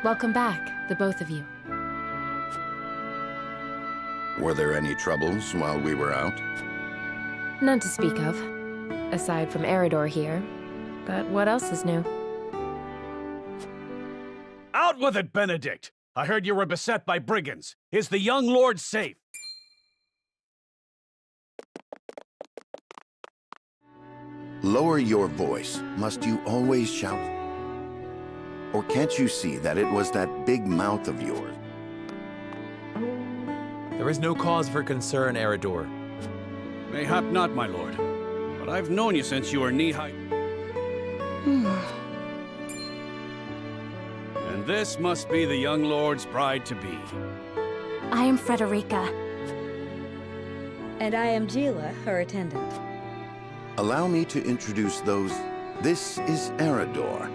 Welcome back, the both of you. Were there any troubles while we were out? None to speak of, aside from Eridor here. But what else is new? Out with it, Benedict! I heard you were beset by brigands. Is the young lord safe? Lower your voice. Must you always shout? Or can't you see that it was that big mouth of yours? There is no cause for concern, Eridor. Mayhap not, my lord. But I've known you since you were knee-high. And this must be the young lord's bride-to-be. I am Frederica. And I am Gila, her attendant. Allow me to introduce those. This is Eridor.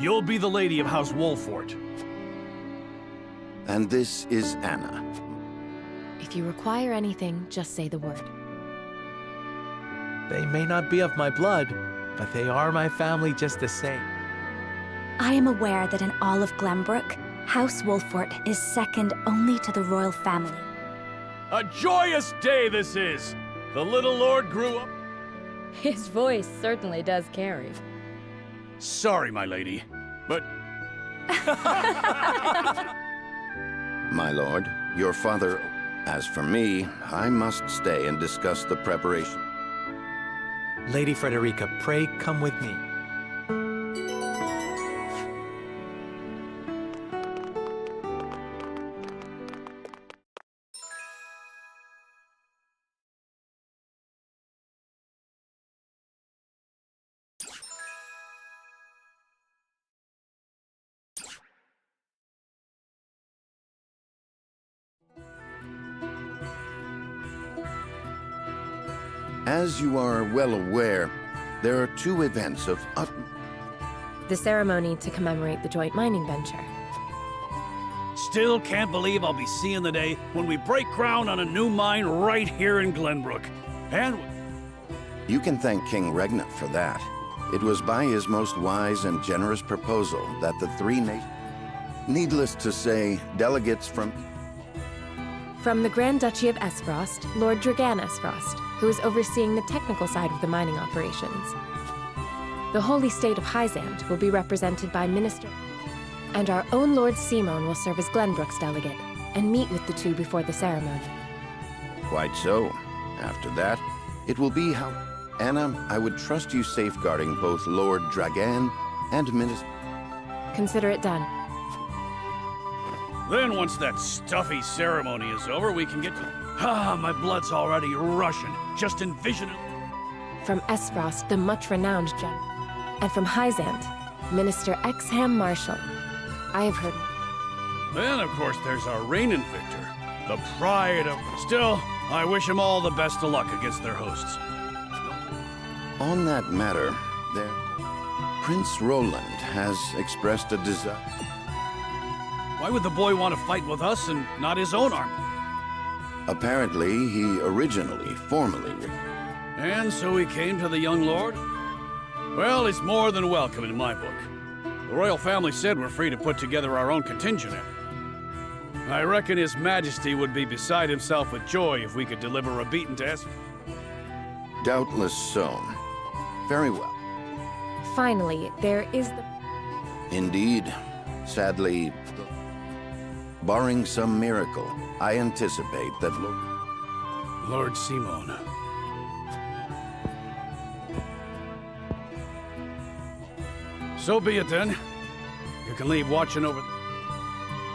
You'll be the lady of House Wolfort. And this is Anna. If you require anything, just say the word. They may not be of my blood, but they are my family just the same. I am aware that in all of Glenbrook, House Wolfort is second only to the royal family. A joyous day this is! The little lord grew up... His voice certainly does carry. Sorry, my lady, but... My lord, your father... As for me, I must stay and discuss the preparation. Lady Frederica, pray come with me. As you are well aware, there are two events of The ceremony to commemorate the joint mining venture. Still can't believe I'll be seeing the day when we break ground on a new mine right here in Glenbrook. And... You can thank King Regnant for that. It was by his most wise and generous proposal that the three nations... Needless to say, delegates from... From the Grand Duchy of Esfrost, Lord Dragan Esfrost, who is overseeing the technical side of the mining operations. The Holy State of Hyzant will be represented by Minister... And our own Lord Simon will serve as Glenbrook's delegate, and meet with the two before the ceremony. Quite so. After that, it will be how... Anna, I would trust you safeguarding both Lord Dragan and Minister... Consider it done. Then once that stuffy ceremony is over, we can get to... Ah, my blood's already rushing. Just envision it. From Esfrost, the much-renowned general. And from Hyzant, Minister Exham Marshall. I have heard... Then, of course, there's our reigning victor. The pride of... Still, I wish them all the best of luck against their hosts. On that matter, there... Prince Roland has expressed a desire... Why would the boy want to fight with us and not his own army? Apparently, he originally, formally... And so he came to the young lord? Well, it's more than welcome in my book. The royal family said we're free to put together our own contingent. I reckon His Majesty would be beside himself with joy if we could deliver a beating to us. Doubtless so. Very well. Finally, there is the... Indeed. Sadly, barring some miracle, I anticipate that Lord Simon. So be it then. You can leave watching over...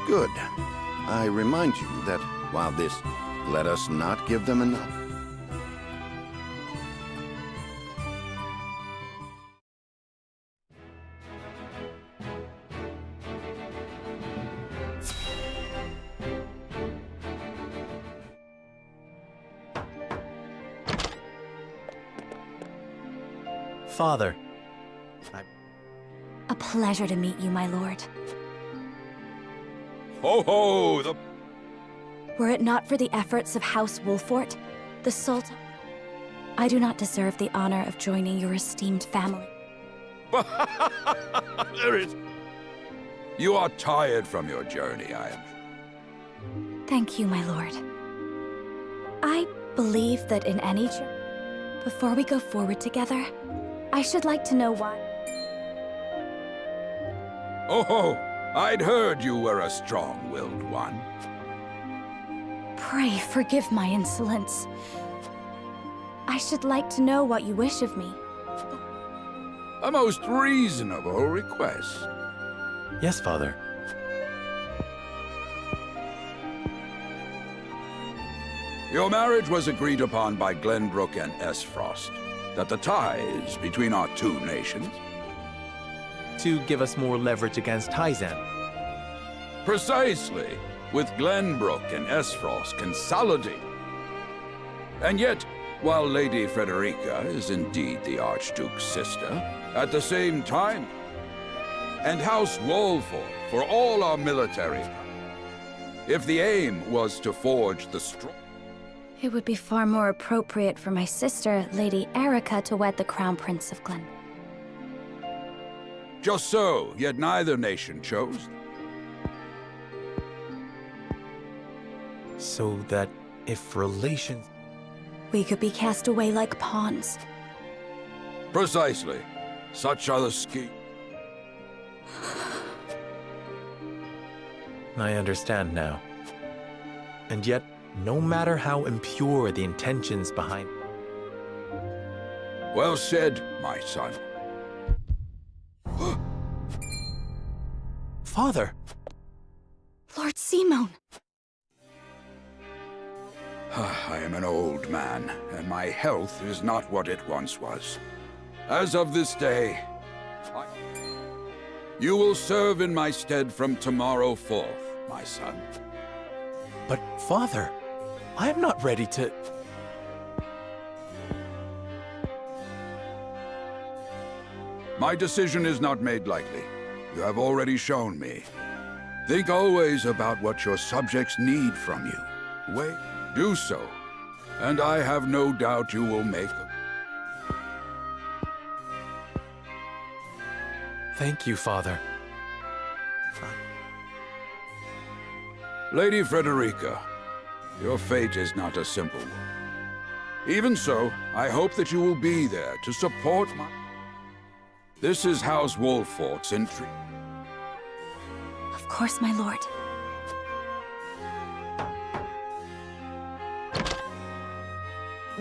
Good. I remind you that while this, let us not give them enough. Father, A pleasure to meet you, my lord. Ho ho! The Were it not for the efforts of House Wolfort, the Sultan... I do not deserve the honor of joining your esteemed family. there is. You are tired from your journey, I am. Thank you, my lord. I believe that in any before we go forward together, I should like to know why. Oh, I'd heard you were a strong-willed one. Pray forgive my insolence. I should like to know what you wish of me. A most reasonable request. Yes, Father. Your marriage was agreed upon by Glenbrook and Esfrost, that the ties between our two nations... To give us more leverage against Hyzan. Precisely, with Glenbrook and Esfrost consolidating. And yet, while Lady Frederica is indeed the Archduke's sister, at the same time, and House Wolford for all our military, if the aim was to forge the strong... It would be far more appropriate for my sister, Lady Erica, to wed the Crown Prince of Glen. Just so, yet neither nation chose. So that if relations... We could be cast away like pawns. Precisely. Such are the schemes. I understand now. And yet, no matter how impure the intentions behind... Well said, my son. Father! Lord Simon! I am an old man, and my health is not what it once was. As of this day, you will serve in my stead from tomorrow forth, my son. But, Father, I am not ready to... My decision is not made lightly. You have already shown me. Think always about what your subjects need from you. Wait, do so, and I have no doubt you will make a... Thank you, Father. Lady Frederica, your fate is not a simple one. Even so, I hope that you will be there to support my... This is House Wolfort's intrigue. Of course, my lord.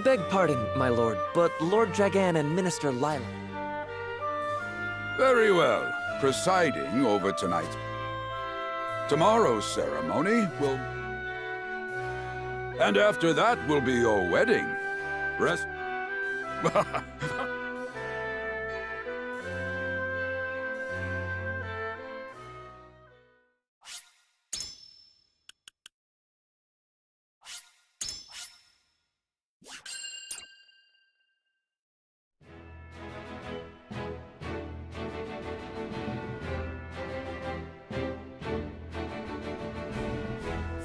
Beg pardon, my lord, but Lord Dragan and Minister Lila... Very well. Presiding over tonight's... Tomorrow's ceremony will... And after that will be your wedding. Rest...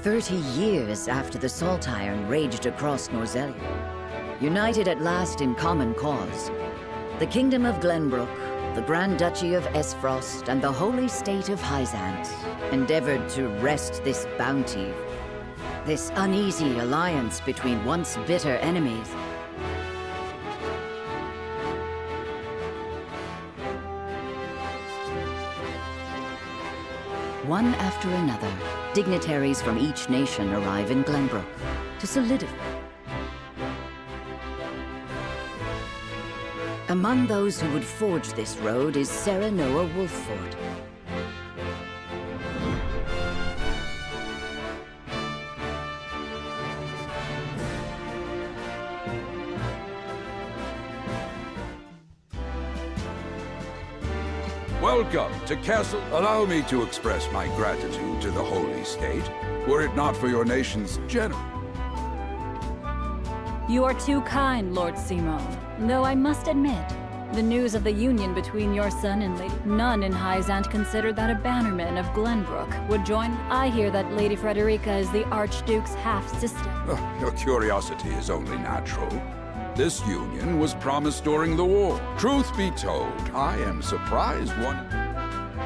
"30 years after the Salt Iron raged across Norzelia, united at last in common cause, the Kingdom of Glenbrook, the Grand Duchy of Esfrost, and the Holy State of Hyzant endeavored to wrest this bounty, this uneasy alliance between once bitter enemies. One after another, dignitaries from each nation arrive in Glenbrook to solidify. Among those who would forge this road is Sarah Noah Wolford. Welcome to Castle. Allow me to express my gratitude to the Holy State, were it not for your nation's general. You are too kind, Lord Simon. Though I must admit, the news of the union between your son and Lady... None in Hyzant considered that a bannerman of Glenbrook would join... I hear that Lady Frederica is the Archduke's half-sister. Your curiosity is only natural. This union was promised during the war. Truth be told, I am surprised one...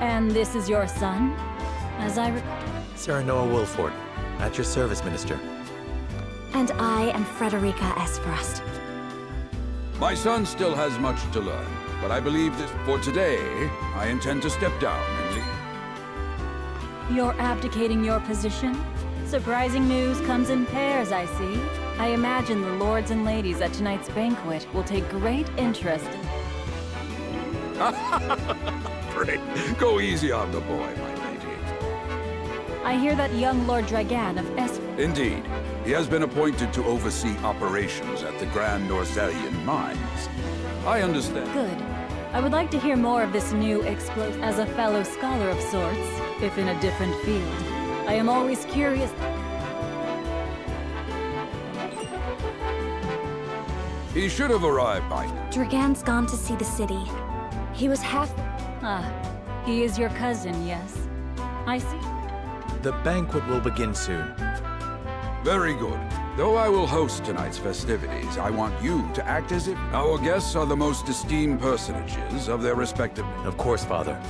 And this is your son? As I recall. Serenoa Wilford, at your service, Minister. And I am Frederica Esfrost. My son still has much to learn, but I believe this for today, I intend to step down and leave. You're abdicating your position? Surprising news comes in pairs, I see. I imagine the lords and ladies at tonight's banquet will take great interest in... Great. Go easy on the boy, my lady. I hear that young Lord Dragan of Indeed. He has been appointed to oversee operations at the Grand Norzelian mines. I understand. Good. I would like to hear more of this new explosive as a fellow scholar of sorts, if in a different field. I am always curious. He should have arrived by now. Dragan's gone to see the city. He was half... Ah, he is your cousin, yes? I see. The banquet will begin soon. Very good. Though I will host tonight's festivities, I want you to act as if our guests are the most esteemed personages of their respective... Of course, Father.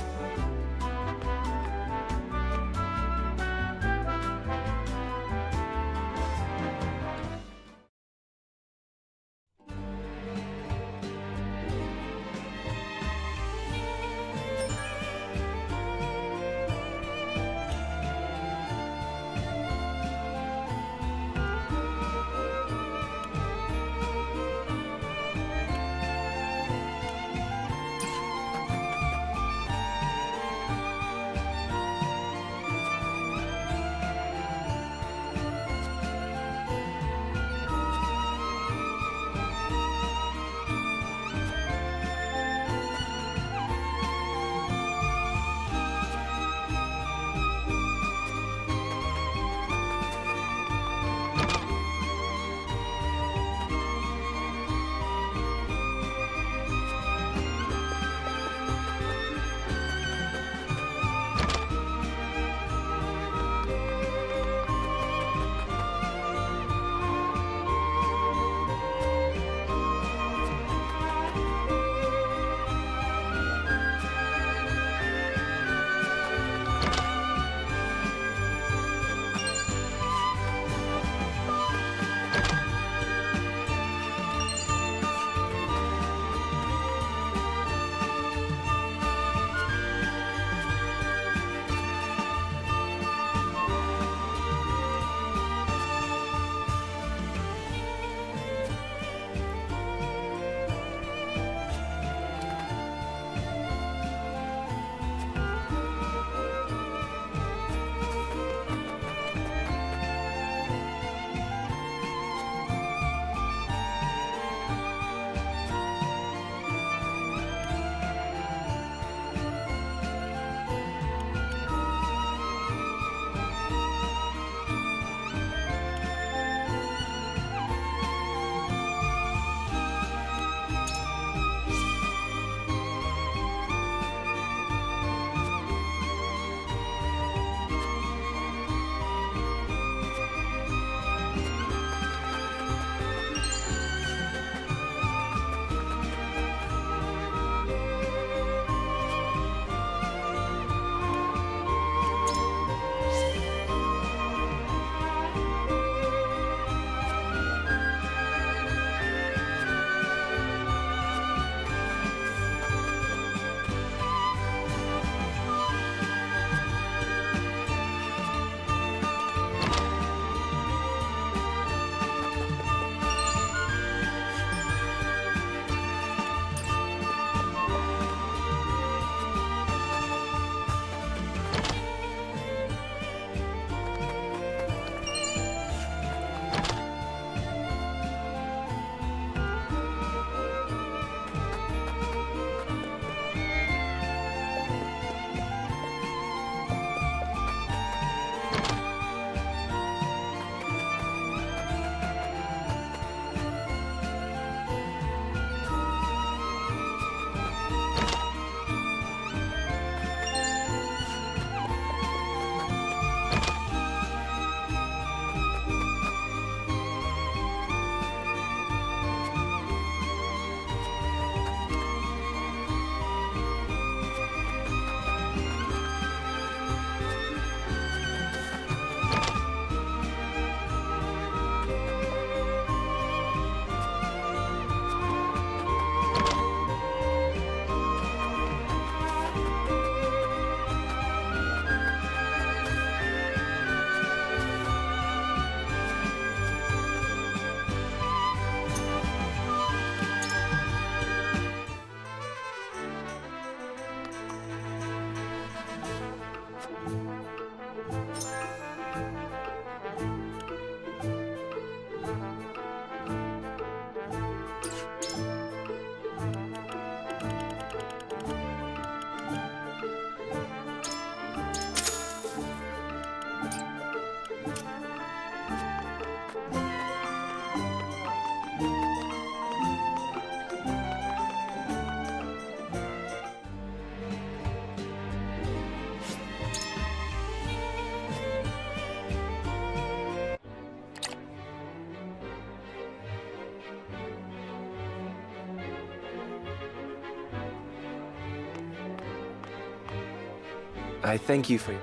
I thank you for...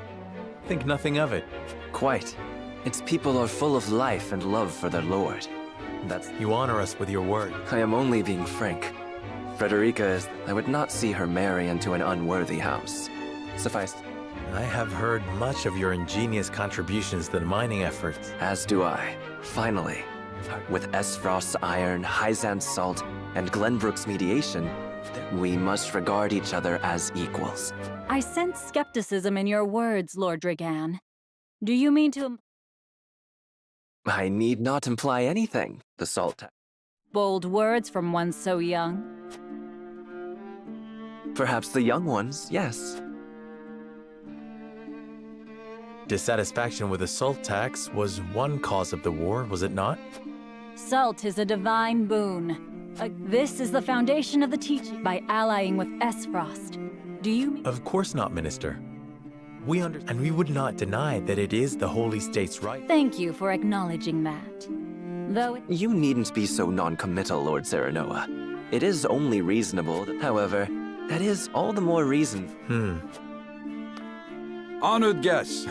Think nothing of it. Quite. Its people are full of life and love for their lord. That's... You honor us with your word. I am only being frank. Frederica is... I would not see her marry into an unworthy house. Suffice... I have heard much of your ingenious contributions to the mining efforts. As do I. Finally, with Esfrost's iron, Hyzant's salt, and Glenbrook's mediation, we must regard each other as equals. I sense skepticism in your words, Lord Dragan. Do you mean to... I need not imply anything, the salt tax. Bold words from one so young. Perhaps the young ones, yes. Dissatisfaction with the salt tax was one cause of the war, was it not? Salt is a divine boon. This is the foundation of the teaching by allying with Esfrost. Do you mean... Of course not, Minister. And we would not deny that it is the Holy State's right. Thank you for acknowledging that. Though it... You needn't be so non-committal, Lord Serenoa. It is only reasonable that, however, that is all the more reason. Honored guests,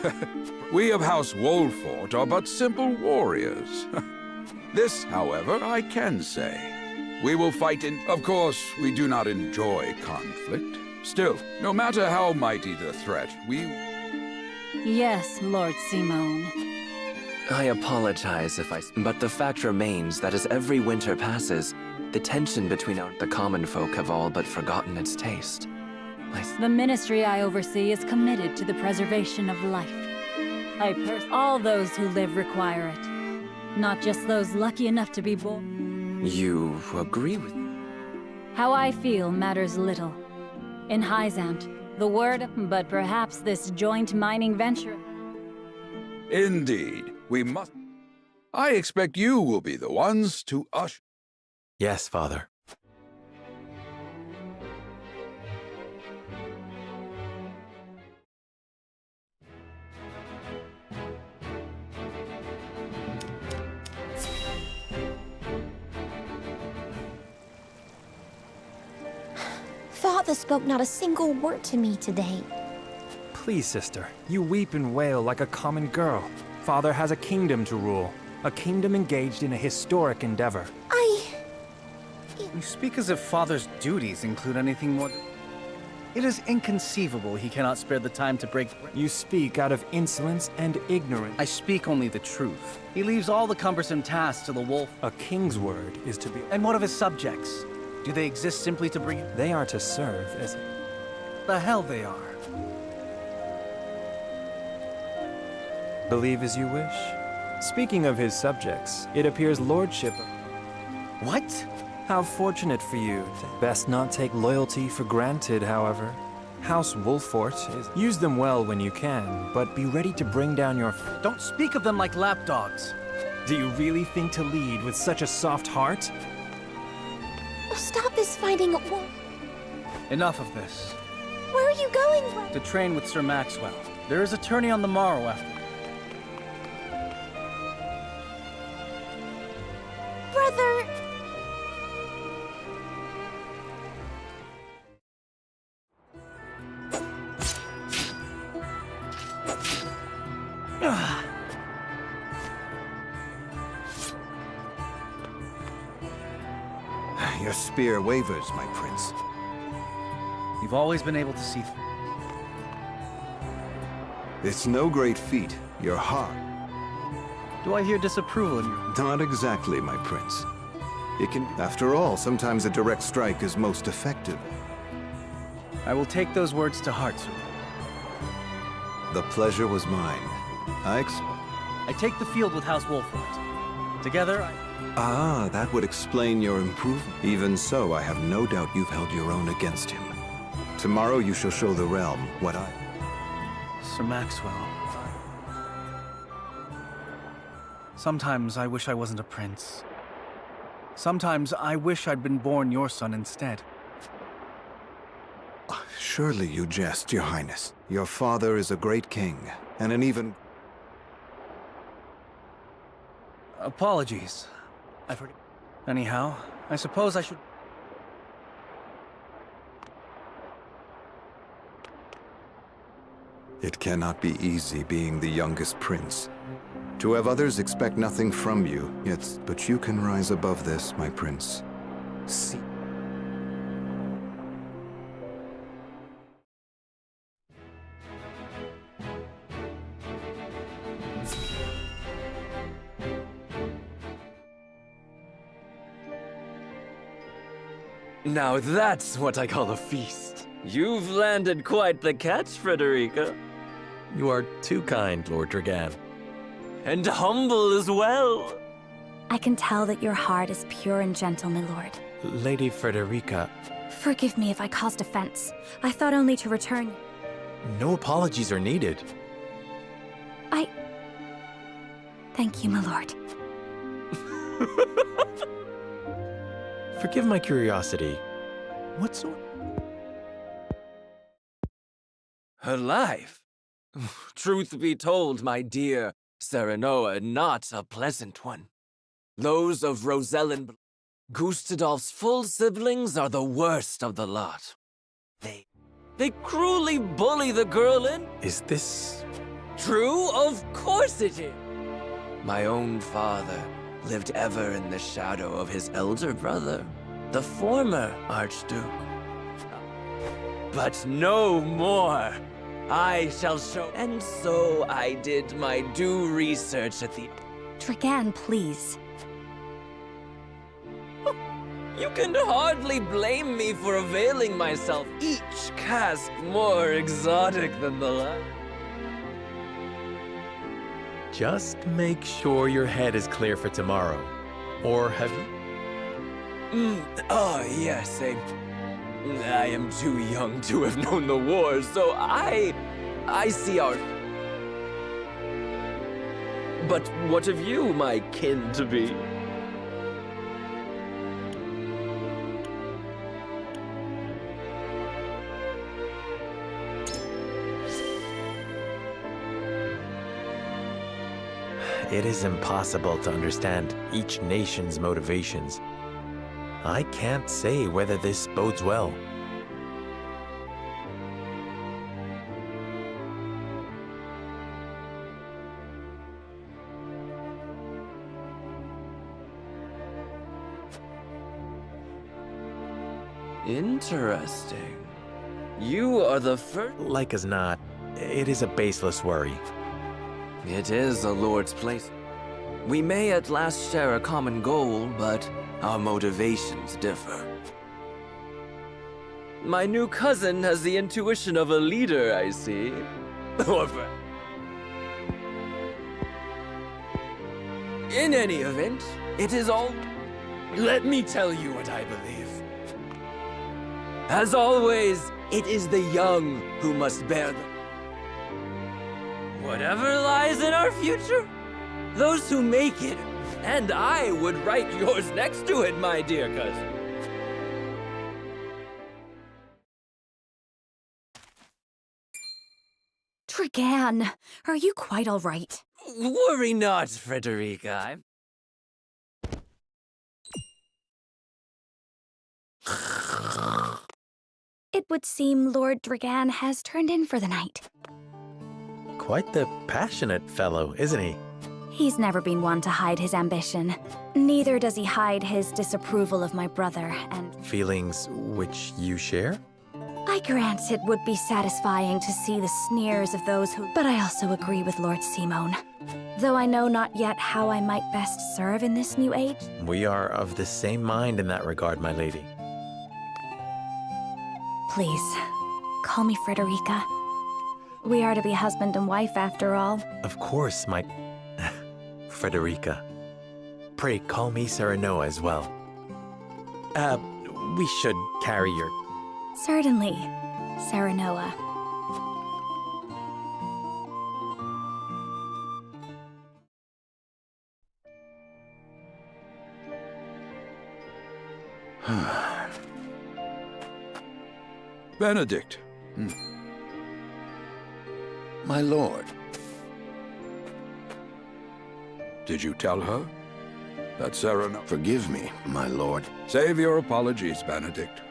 we of House Wolfort are but simple warriors. This, however, I can say. We will fight in... Of course, we do not enjoy conflict. Still, no matter how mighty the threat, we... Yes, Lord Simone. I apologize if I... But the fact remains that as every winter passes, the tension between the common folk have all but forgotten its taste. The ministry I oversee is committed to the preservation of life. All those who live require it. Not just those lucky enough to be born. You agree with me? How I feel matters little. In Hyzant, the word, but perhaps this joint mining venture... Indeed, we must... I expect you will be the ones to usher... Yes, Father. Father spoke not a single word to me today. Please, sister, you weep and wail like a common girl. Father has a kingdom to rule, a kingdom engaged in a historic endeavor. You speak as if Father's duties include anything more. It is inconceivable he cannot spare the time to break... You speak out of insolence and ignorance. I speak only the truth. He leaves all the cumbersome tasks to the wolf. A king's word is to be... And what of his subjects? Do they exist simply to bring... They are to serve as... The hell they are. Believe as you wish. Speaking of his subjects, it appears lordship... What? How fortunate for you. Best not take loyalty for granted, however. House Wolfort is... Use them well when you can, but be ready to bring down your... Don't speak of them like lapdogs. Do you really think to lead with such a soft heart? Stop this fighting. Enough of this. Where are you going? To train with Sir Maxwell. There is a tourney on the morrow after. Brother... Your spear wavers, my prince. You've always been able to see through. It's no great feat. Your heart. Do I hear disapproval in you? Not exactly, my prince. It can... After all, sometimes a direct strike is most effective. I will take those words to heart, sir. The pleasure was mine. I take the field with House Wolfort. Together, Ah, that would explain your improvement. Even so, I have no doubt you've held your own against him. Tomorrow you shall show the realm what I... Sir Maxwell. Sometimes I wish I wasn't a prince. Sometimes I wish I'd been born your son instead. Surely you jest, Your Highness. Your father is a great king, and an even... Apologies. I forget. Anyhow, I suppose I should... It cannot be easy being the youngest prince. To have others expect nothing from you, yet, but you can rise above this, my prince. See. Now that's what I call a feast. You've landed quite the catch, Frederica. You are too kind, Lord Dragan. And humble as well. I can tell that your heart is pure and gentle, my lord. Lady Frederica, Forgive me if I caused offense. I thought only to return. no apologies are needed. Thank you, my lord. Forgive my curiosity. What sort? Her life? Truth be told, my dear Serenoa, not a pleasant one. Those of Rosellen Gustadolf's full siblings are the worst of the lot. They cruelly bully the girl in. Is this... True? Of course it is. My own father lived ever in the shadow of his elder brother, the former Archduke. But no more. I shall show. And so I did my due research at the... Dragan, please. You can hardly blame me for availing myself, each cask more exotic than the last. Just make sure your head is clear for tomorrow. Or have you... Oh, yes, I am too young to have known the war, so I see our... But what of you, my kin-to-be? It is impossible to understand each nation's motivations. I can't say whether this bodes well. Interesting. You are the first... Like as not, it is a baseless worry. It is a lord's place. We may at last share a common goal, but our motivations differ. My new cousin has the intuition of a leader, I see. In any event, it is all... Let me tell you what I believe. As always, it is the young who must bear the... Whatever lies in our future, those who make it, and I would write yours next to it, my dear cousin. Dragan, are you quite all right? Worry not, Frederica. It would seem Lord Dragan has turned in for the night. Quite the passionate fellow, isn't he? He's never been one to hide his ambition. Neither does he hide his disapproval of my brother, and... Feelings which you share? I grant it would be satisfying to see the sneers of those who... But I also agree with Lord Simon. Though I know not yet how I might best serve in this new age. We are of the same mind in that regard, my lady. Please, call me Frederica. We are to be husband and wife after all. Of course, my... Frederica. Pray call me Serenoa as well. We should carry your... Certainly, Serenoa. Benedict. My lord. Did you tell her that Serenoa... Forgive me, my lord. Save your apologies, Benedict.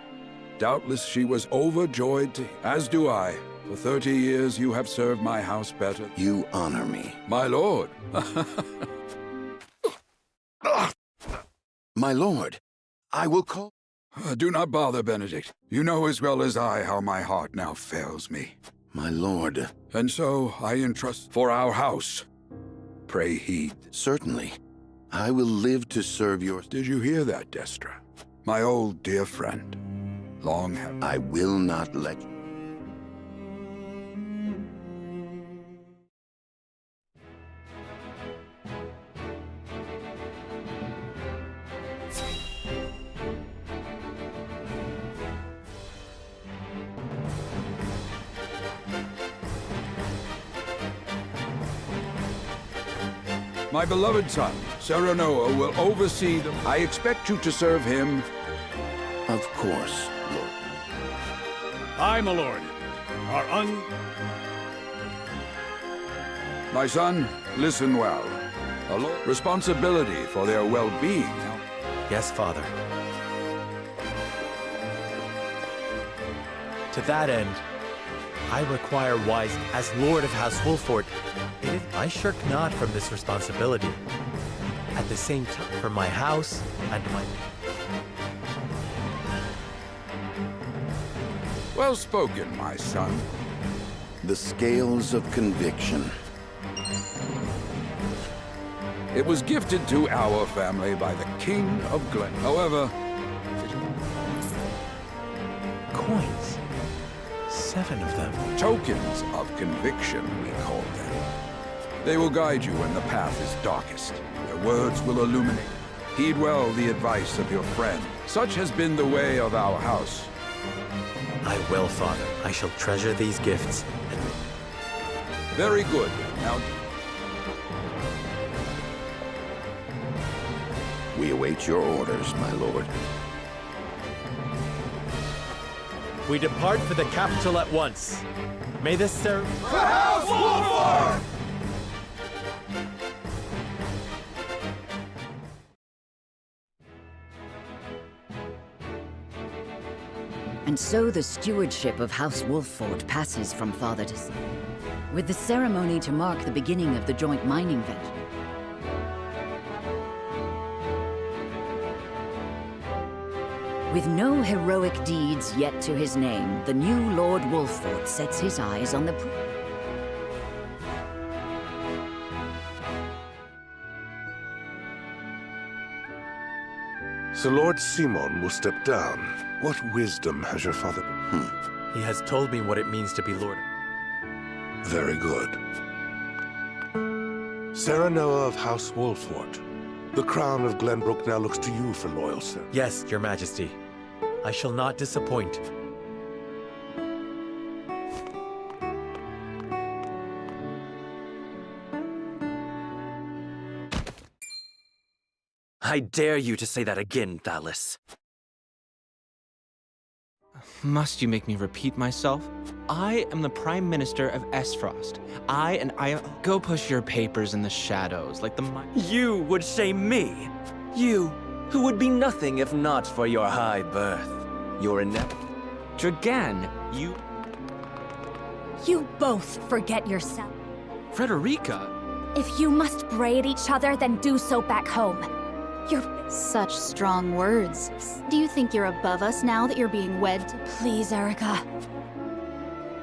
Doubtless she was overjoyed to... As do I. For 30 years you have served my house better. You honor me. My lord. My lord, I will call... Do not bother, Benedict. You know as well as I how my heart now fails me. My lord. And so I entrust for our house. Pray heed. Certainly. I will live to serve your... Did you hear that, Destra? My old dear friend. Long have... I will not let you... My beloved son, Serenoa, will oversee the... I expect you to serve him. Of course, Lord. I, my lord, are My son, listen well. Responsibility for their well-being. Yes, Father. To that end, I require wise as Lord of House Wolfort. I shirk not from this responsibility. At the same time, for my house and my... Well spoken, my son. The scales of conviction. It was gifted to our family by the King of Glen. However... Coins. 7 of them. Tokens of conviction, we call them. They will guide you when the path is darkest. Their words will illuminate. Heed well the advice of your friend. Such has been the way of our house. I will, Father. I shall treasure these gifts. Very good. Now... We await your orders, my lord. We depart for the capital at once. May this serve... The House Wolford! And so the stewardship of House Wolffort passes from father to son, with the ceremony to mark the beginning of the joint mining venture. With no heroic deeds yet to his name, the new Lord Wolffort sets his eyes on the... So Lord Simon will step down. What wisdom has your father? He has told me what it means to be Lord. Very good. Serenoa of House Wolfort. The crown of Glenbrook now looks to you for loyal service. Yes, Your Majesty. I shall not disappoint. I dare you to say that again, Thalis. Must you make me repeat myself? I am the Prime Minister of Esfrost. Go push your papers in the shadows, like the... You would shame me! You, who would be nothing if not for your high birth. Your Dragan, you... You both forget yourself. Frederica? If you must braid each other, then do so back home. You're... Such strong words. Do you think you're above us now that you're being wed to... Please, Erica.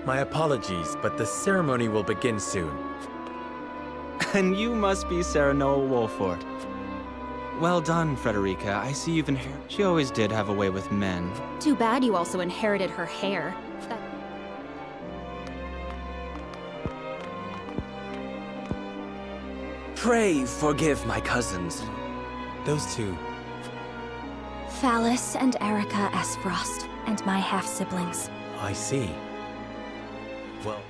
My apologies, but the ceremony will begin soon. And you must be Serenoa Wolffort. Well done, Frederica. I see you've inherited... She always did have a way with men. Too bad you also inherited her hair. Pray forgive my cousins. Those two. Thalis and Erica Esfrost, and my half-siblings. I see. Well...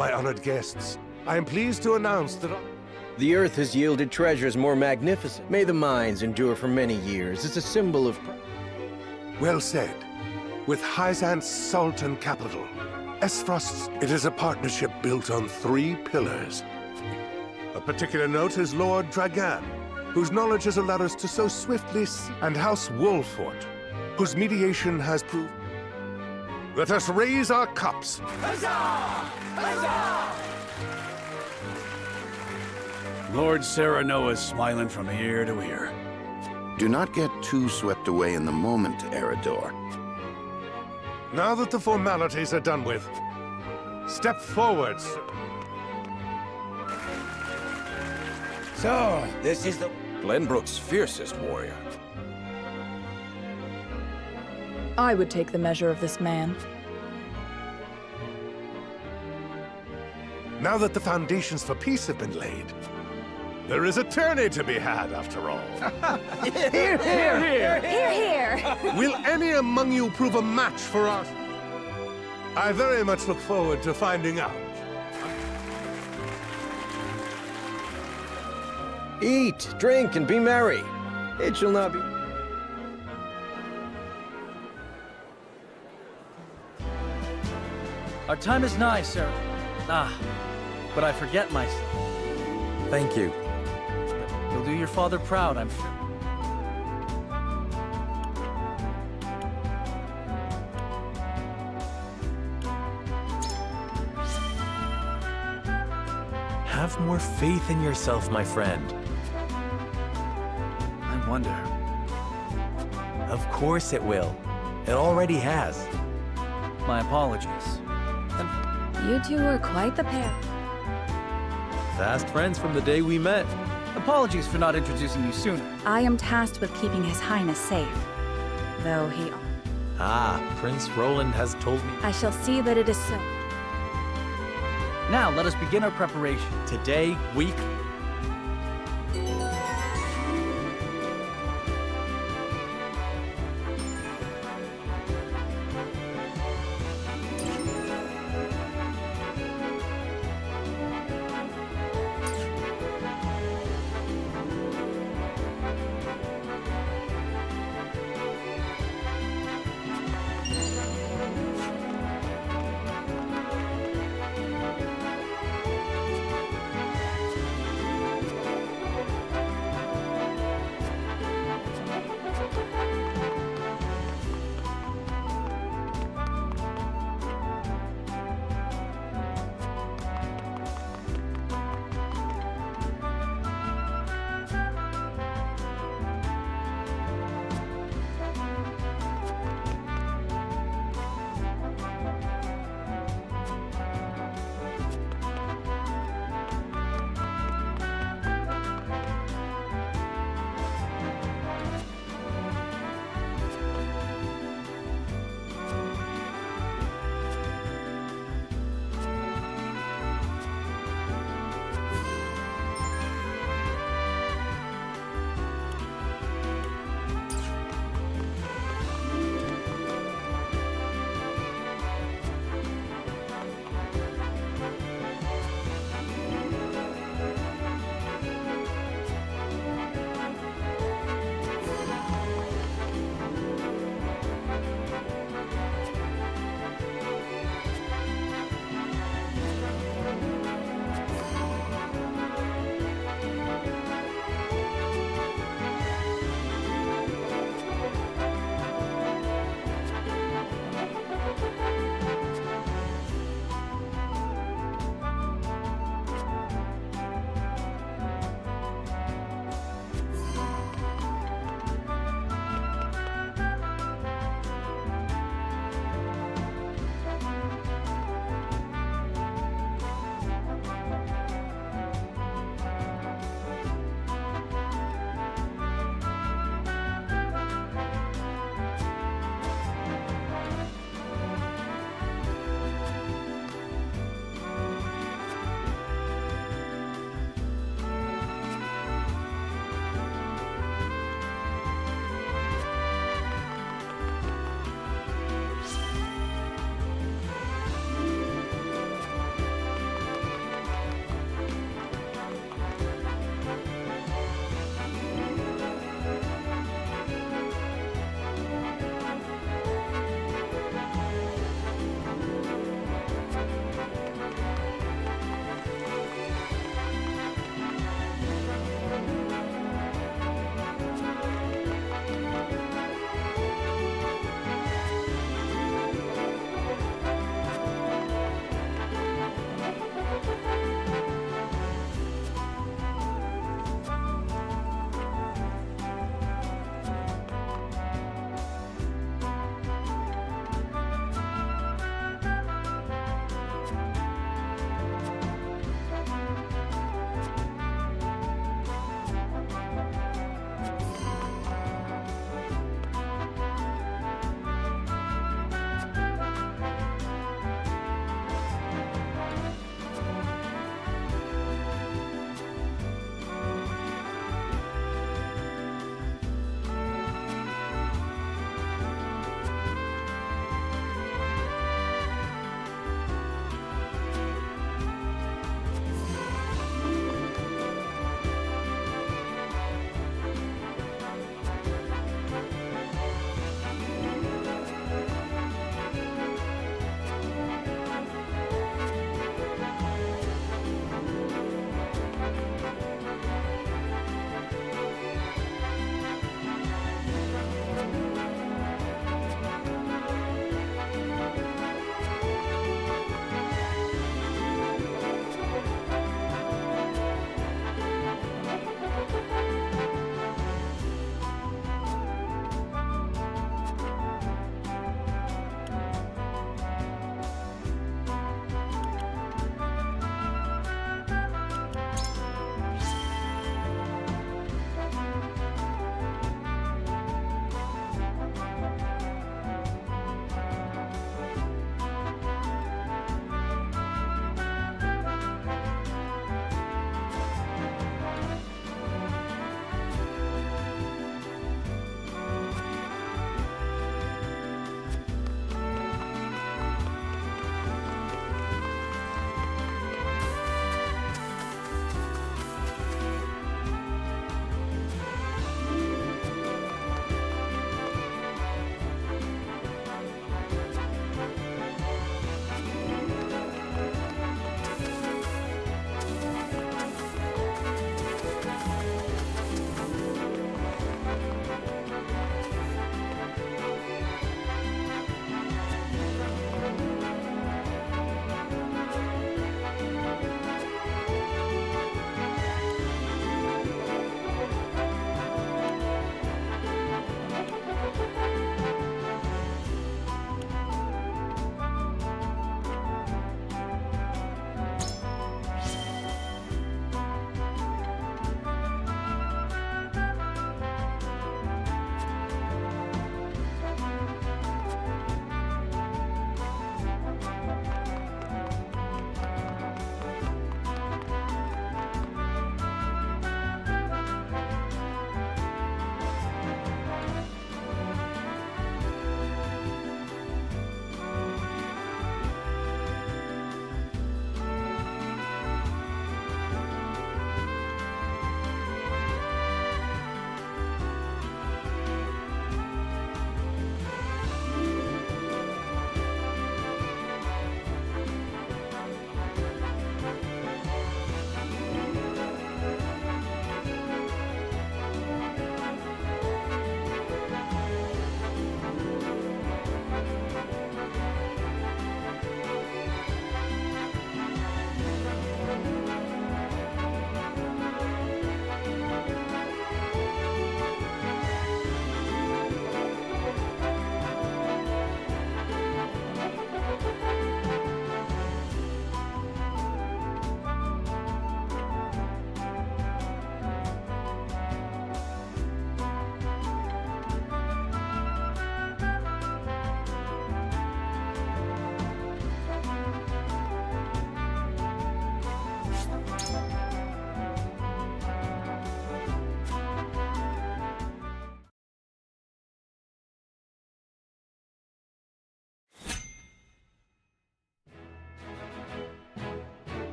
My honored guests, I am pleased to announce that... The earth has yielded treasures more magnificent. May the mines endure for many years. It's a symbol of... Well said. With Hyzant's Sultan capital, Esfrost's, it is a partnership built on 3 pillars. A particular note is Lord Dragan, whose knowledge has allowed us to so swiftly and House Wolfort, whose mediation has proved... Let us raise our cups. Huzzah! Huzzah! Lord Serenoa's smiling from ear to ear. Do not get too swept away in the moment, Eredor. Now that the formalities are done with, step forward, sir. So, this is the... Glenbrook's fiercest warrior. I would take the measure of this man. Now that the foundations for peace have been laid, there is a tourney to be had, after all. Here, here! Here, here! Will any among you prove a match for us? I very much look forward to finding out. Eat, drink, and be merry. It shall not be... Our time is nigh, sir. But I forget myself. Thank you. You'll do your father proud, I'm sure. Have more faith in yourself, my friend. I wonder. Of course it will. It already has. My apologies. You two are quite the pair. Fast friends from the day we met. Apologies for not introducing you sooner. I am tasked with keeping His Highness safe, though he... Ah, Prince Roland has told me. I shall see that it is so. Now, let us begin our preparation. Today, we...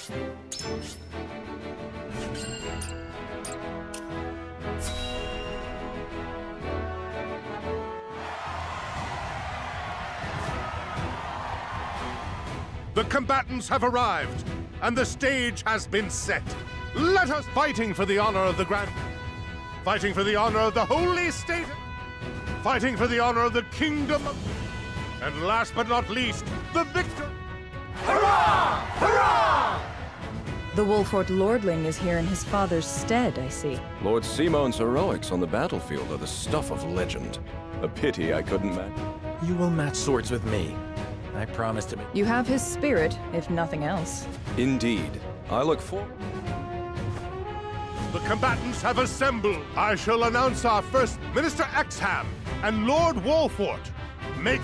The combatants have arrived, and the stage has been set. Let us fighting for the honor of the Grand... Fighting for the honor of the holy state... Fighting for the honor of the kingdom of... And last but not least, the victor... Hurrah! Hurrah! The Wolfort Lordling is here in his father's stead, I see. Lord Simone's heroics on the battlefield are the stuff of legend. A pity I couldn't match. You will match swords with me. I promised him. You have his spirit, if nothing else. Indeed. I look forward. The combatants have assembled. I shall announce our first Minister Exham and Lord Wolfort. Make...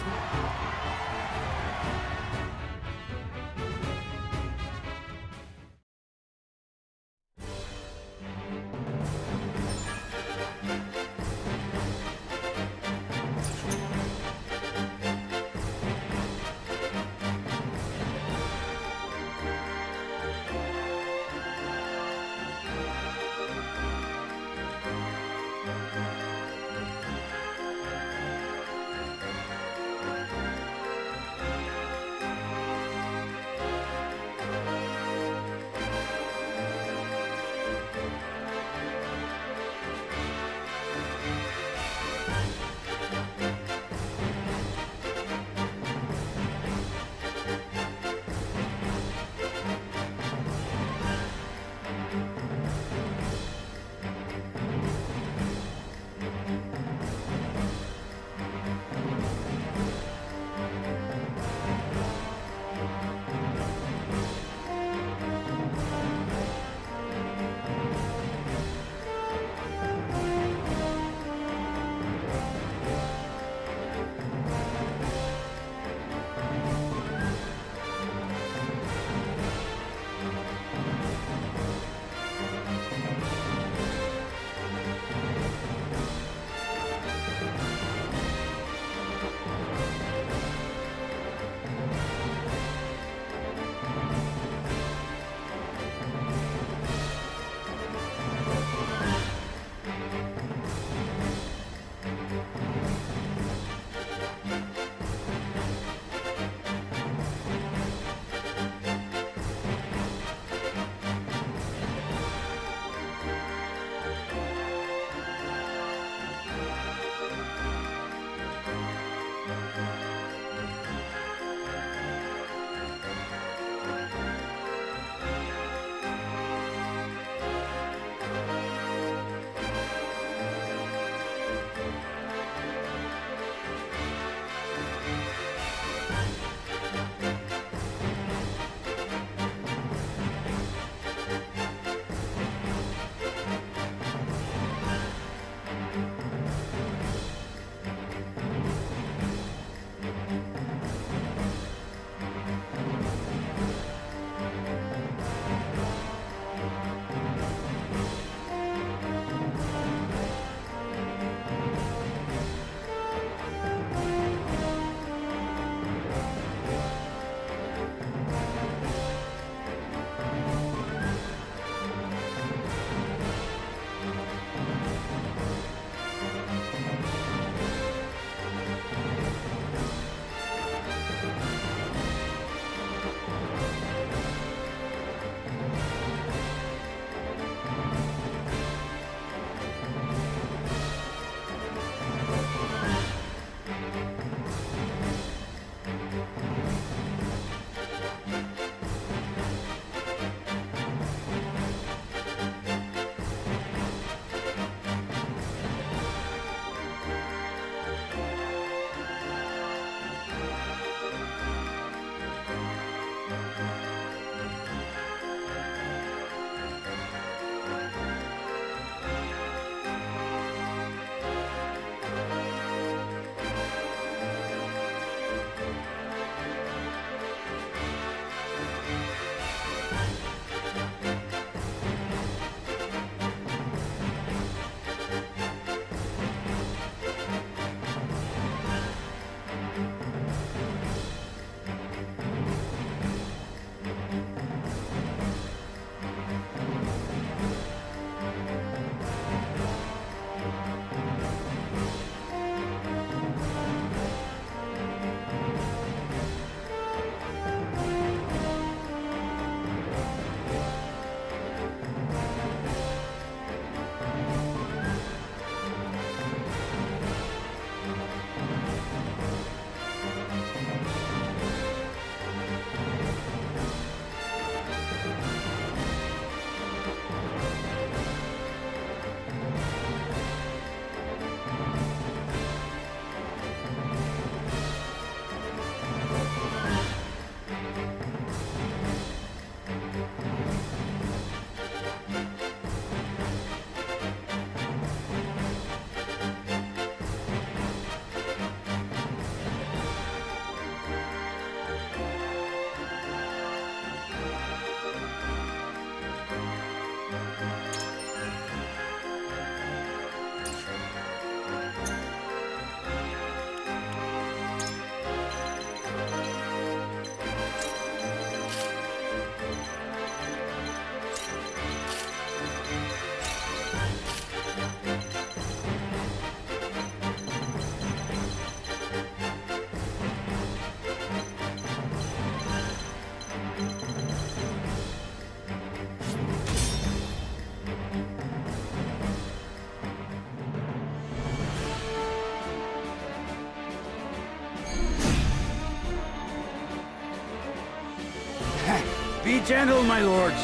gentle, my lords.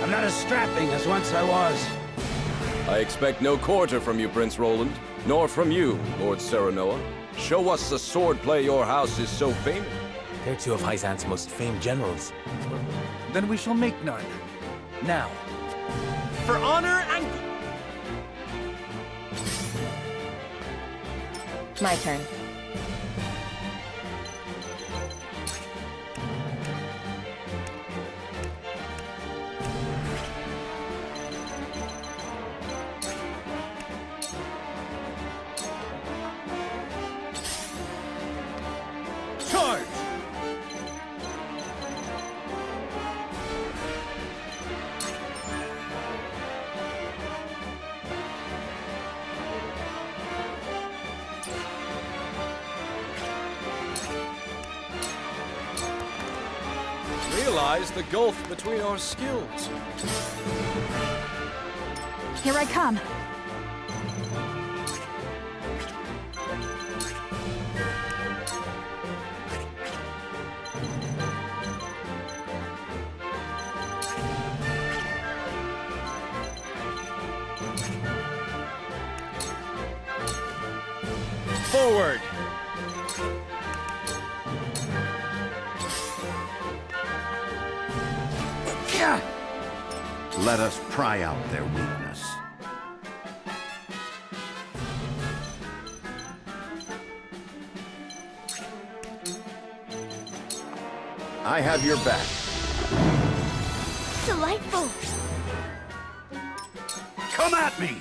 I'm not as strapping as once I was. I expect no quarter from you, Prince Roland, nor from you, Lord Serenoa. Show us the swordplay your house is so famous. They're two of Hyzant's most famed generals. Then we shall make none. Now. For honor and... My turn. Charge! Realize the gulf between our skills. Here I come. Forward! Let us pry out their weakness. I have your back. Delightful. Come at me!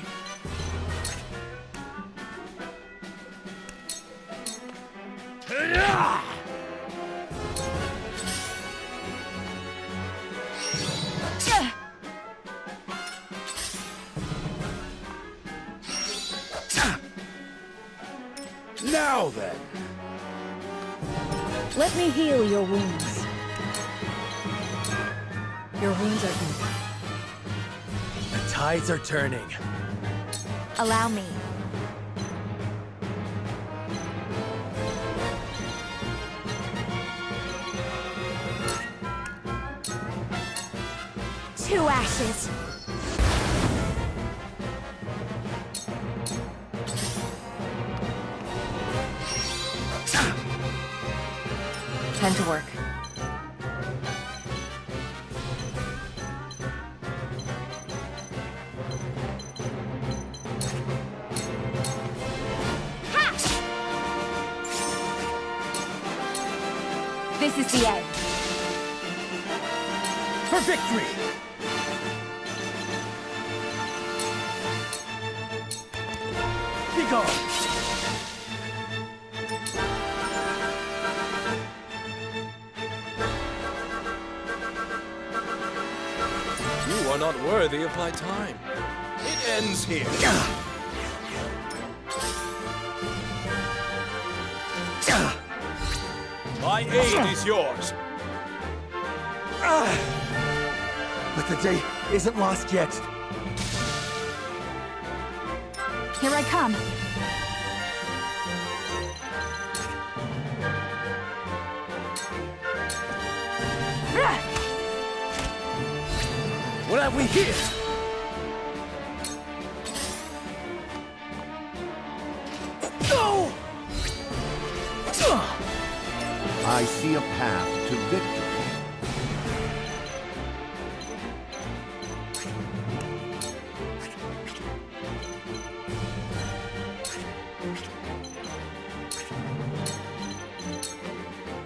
Now then! Let me heal your wounds. Your wounds are deep. The tides are turning. Allow me. To ashes. Time to work. This is the end. For victory! Be gone! You are not worthy of my time. It ends here. My aid is yours. But the day isn't lost yet. Here I come. What have we here? Go! I see a path to victory.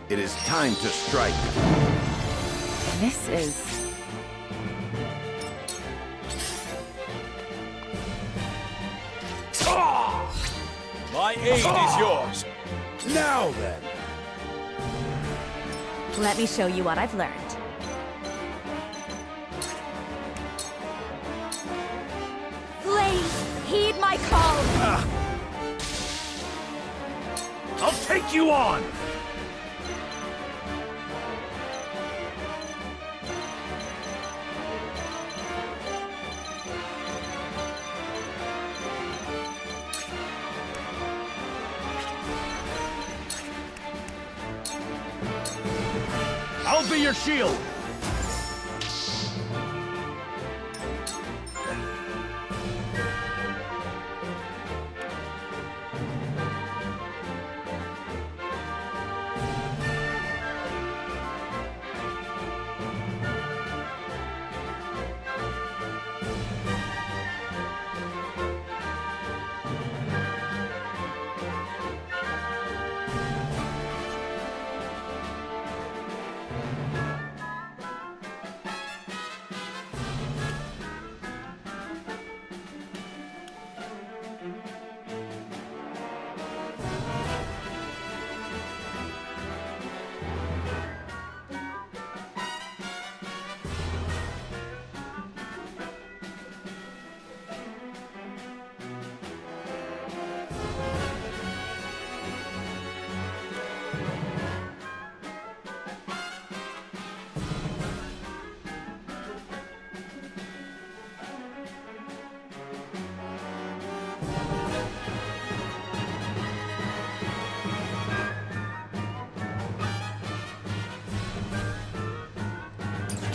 It is time to strike. This is... My aid is yours. Now then! Let me show you what I've learned. Flames, heed my call! I'll take you on! I'll be your shield!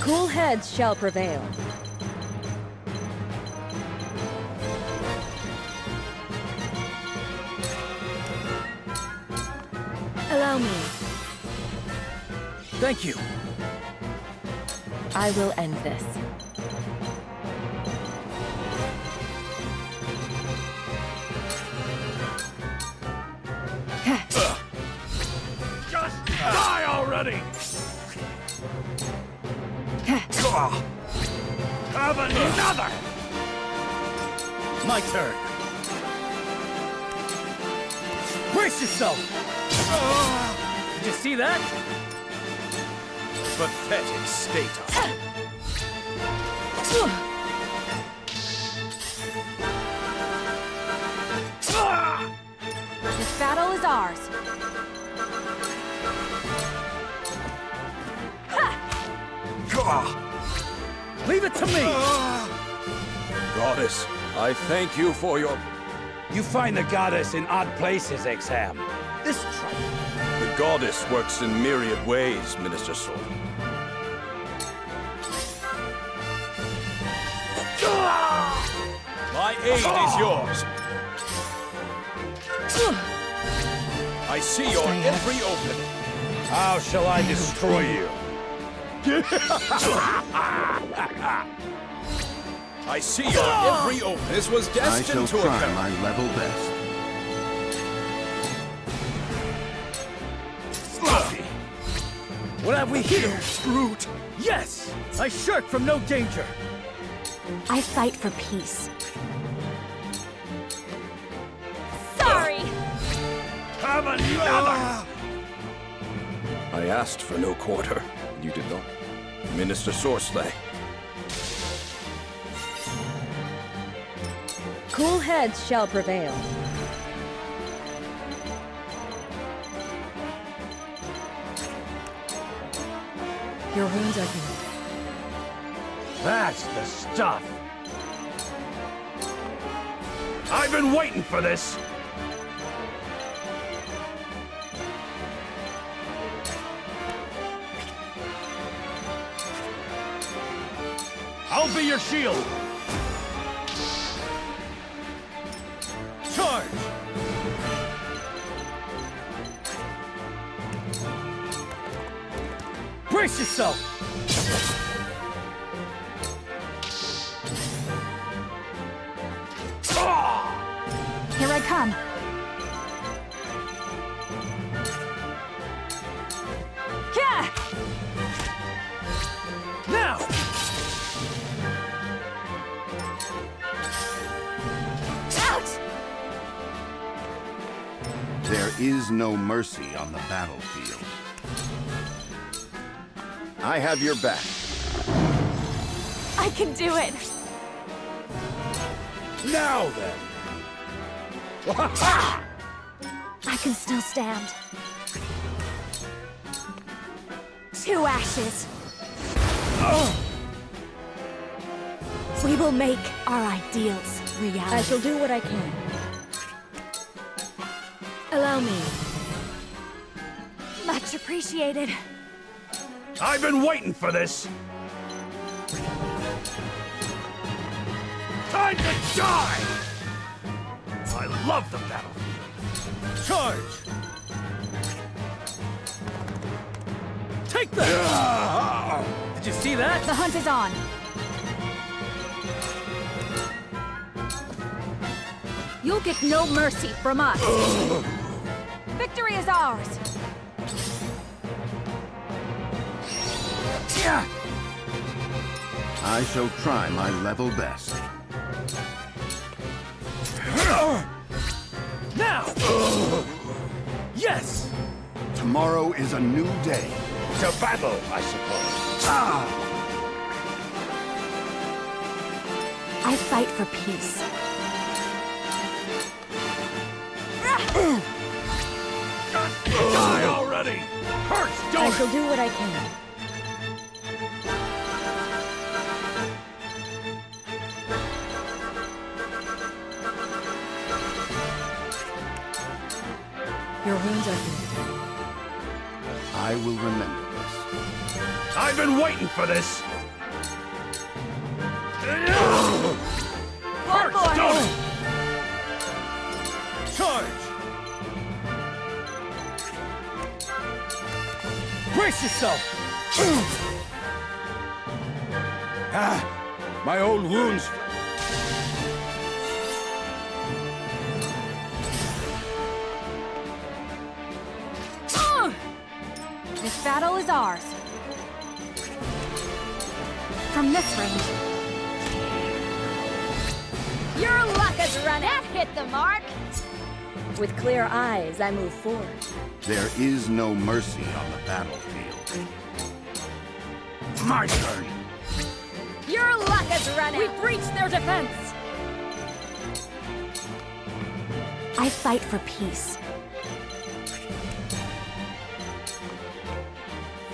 Cool heads shall prevail. Allow me. Thank you. I will end this. Just die already! Have another! My turn. Brace yourself! Did you see that? Pathetic state of it. This battle is ours. Leave it to me! Goddess, I thank you for your... You find the goddess in odd places, Exham. This tripe. The goddess works in myriad ways, Minister Sword. My aid is yours. I see your every opening. How shall I destroy you? I see your every opening. This was I destined shall to try occur. my level best. Sloppy. What have we here, brute? Yes! I shirk from no danger. I fight for peace. Sorry! Have another! I asked for no quarter. You did not. Minister Sorsley. Cool heads shall prevail. Your wounds are healed. That's the stuff. I've been waiting for this. I'll be your shield. Charge! Brace yourself! Here I come. Yeah! Now! Out! There is no mercy on the battlefield. I have your back. I can do it! Now then. I can still stand. 2 ashes. We will make our ideals reality. I shall do what I can. Allow me. Much appreciated. I've been waiting for this. Time to die! I love the battlefield. Charge! Take that! Did you see that? The hunt is on. You'll get no mercy from us. Victory is ours. I shall try my level best. Now! Yes! Tomorrow is a new day. To battle, I suppose. I fight for peace. Die already! Hurts, I don't shall it? do what I can. Your wounds are healed. I will remember this. I've been waiting for this. One more! Charge! Brace yourself! My old wounds. This battle is ours. From this range. Your luck has run out. That hit the mark. With clear eyes, I move forward. There is no mercy on the battlefield. My turn. Your luck has run out. We've breached their defense. I fight for peace.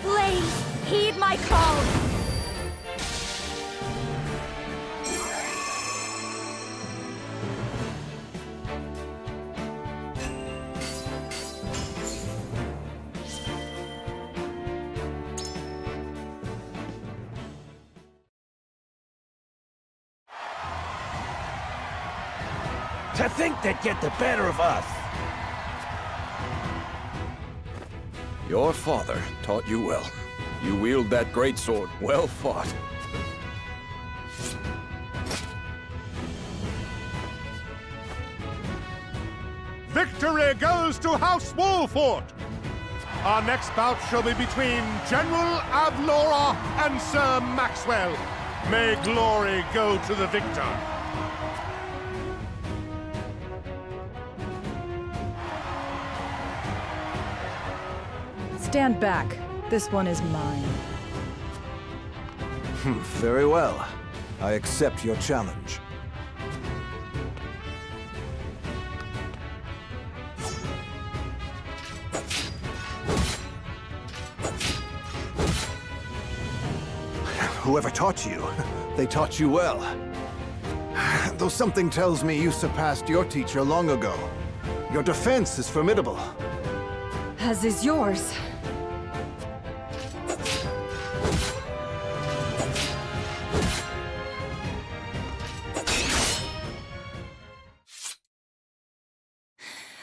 Flames, heed my call! To think they'd get the better of us! Your father taught you well. You wield that great sword. Well fought. Victory goes to House Wolfort! Our next bout shall be between General Avlora and Sir Maxwell. May glory go to the victor. Stand back. This one is mine. Very well. I accept your challenge. Whoever taught you, they taught you well. Though something tells me you surpassed your teacher long ago. Your defense is formidable. As is yours.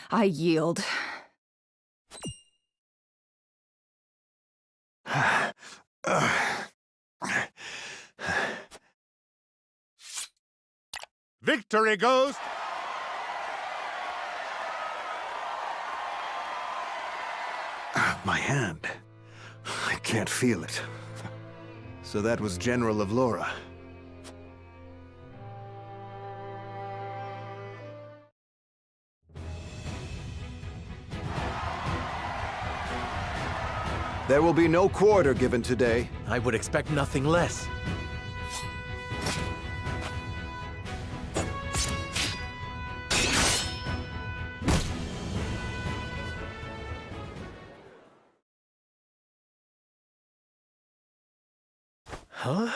I yield. Victory goes... My hand. I can't feel it. So that was General Avlora. There will be no quarter given today. I would expect nothing less. Huh?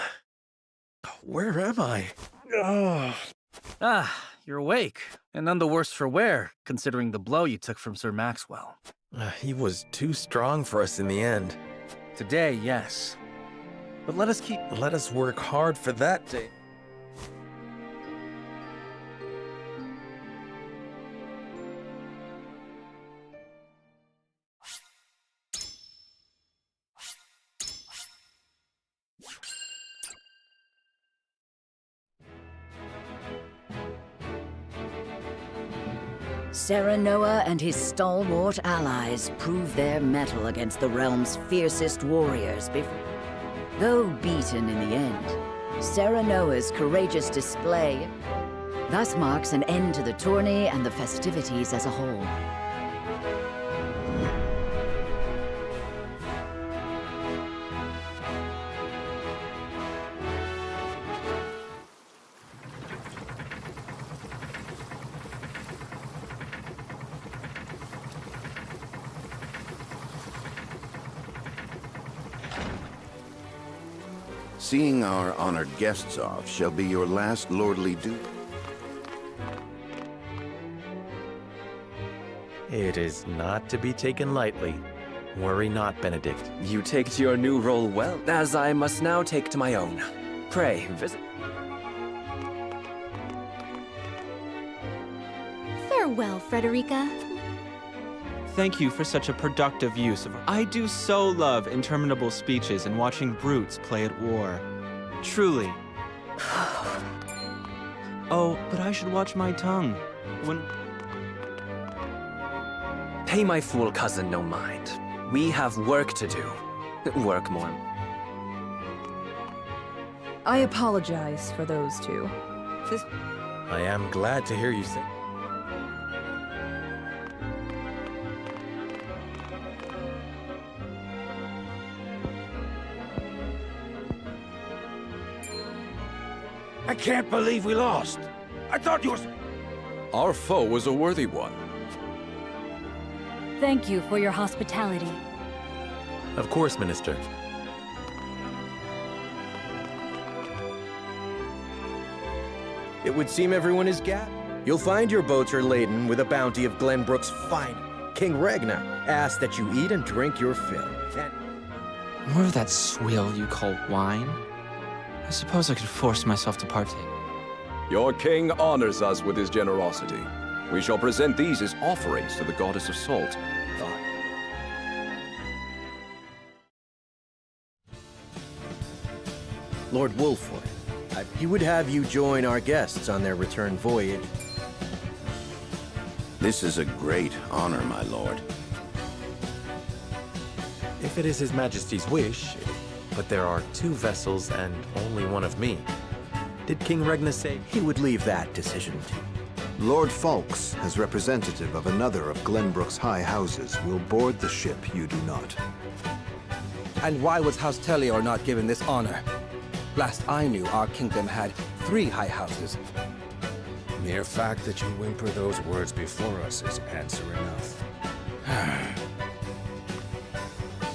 Where am I? You're awake, and none the worse for wear, considering the blow you took from Sir Maxwell. He was too strong for us in the end. Today, yes. But let us work hard for that day. Serenoa and his stalwart allies prove their mettle against the realm's fiercest warriors though beaten in the end, Serenoa's courageous display thus marks an end to the tourney and the festivities as a whole. Seeing our honored guests off shall be your last lordly duty. It is not to be taken lightly. Worry not, Benedict. You take to your new role well, as I must now take to my own. Pray, visit. Farewell, Frederica. Thank you for such a productive use of. I do so love interminable speeches and watching brutes play at war. Truly. Oh, but I should watch my tongue. When. Pay my fool cousin no mind. We have work to do. Work more. I apologize for those two. I am glad to hear you say. I can't believe we lost. I thought you were... Our foe was a worthy one. Thank you for your hospitality. Of course, Minister. It would seem everyone is gathered. You'll find your boats are laden with a bounty of Glenbrook's fine. King Ragnar asks that you eat and drink your fill. More of that swill you call wine? I suppose I could force myself to partake. Your king honors us with his generosity. We shall present these as offerings to the goddess of salt. Lord Wolford, he would have you join our guests on their return voyage. This is a great honor, my lord. If it is His Majesty's wish, but there are 2 vessels and only one of me. Did King Ragnar say he would leave that decision to you? Lord Falks, as representative of another of Glenbrook's high houses, will board the ship you do not. And why was House Tellior not given this honor? Last I knew, our kingdom had 3 high houses. Mere fact that you whimper those words before us is answer enough.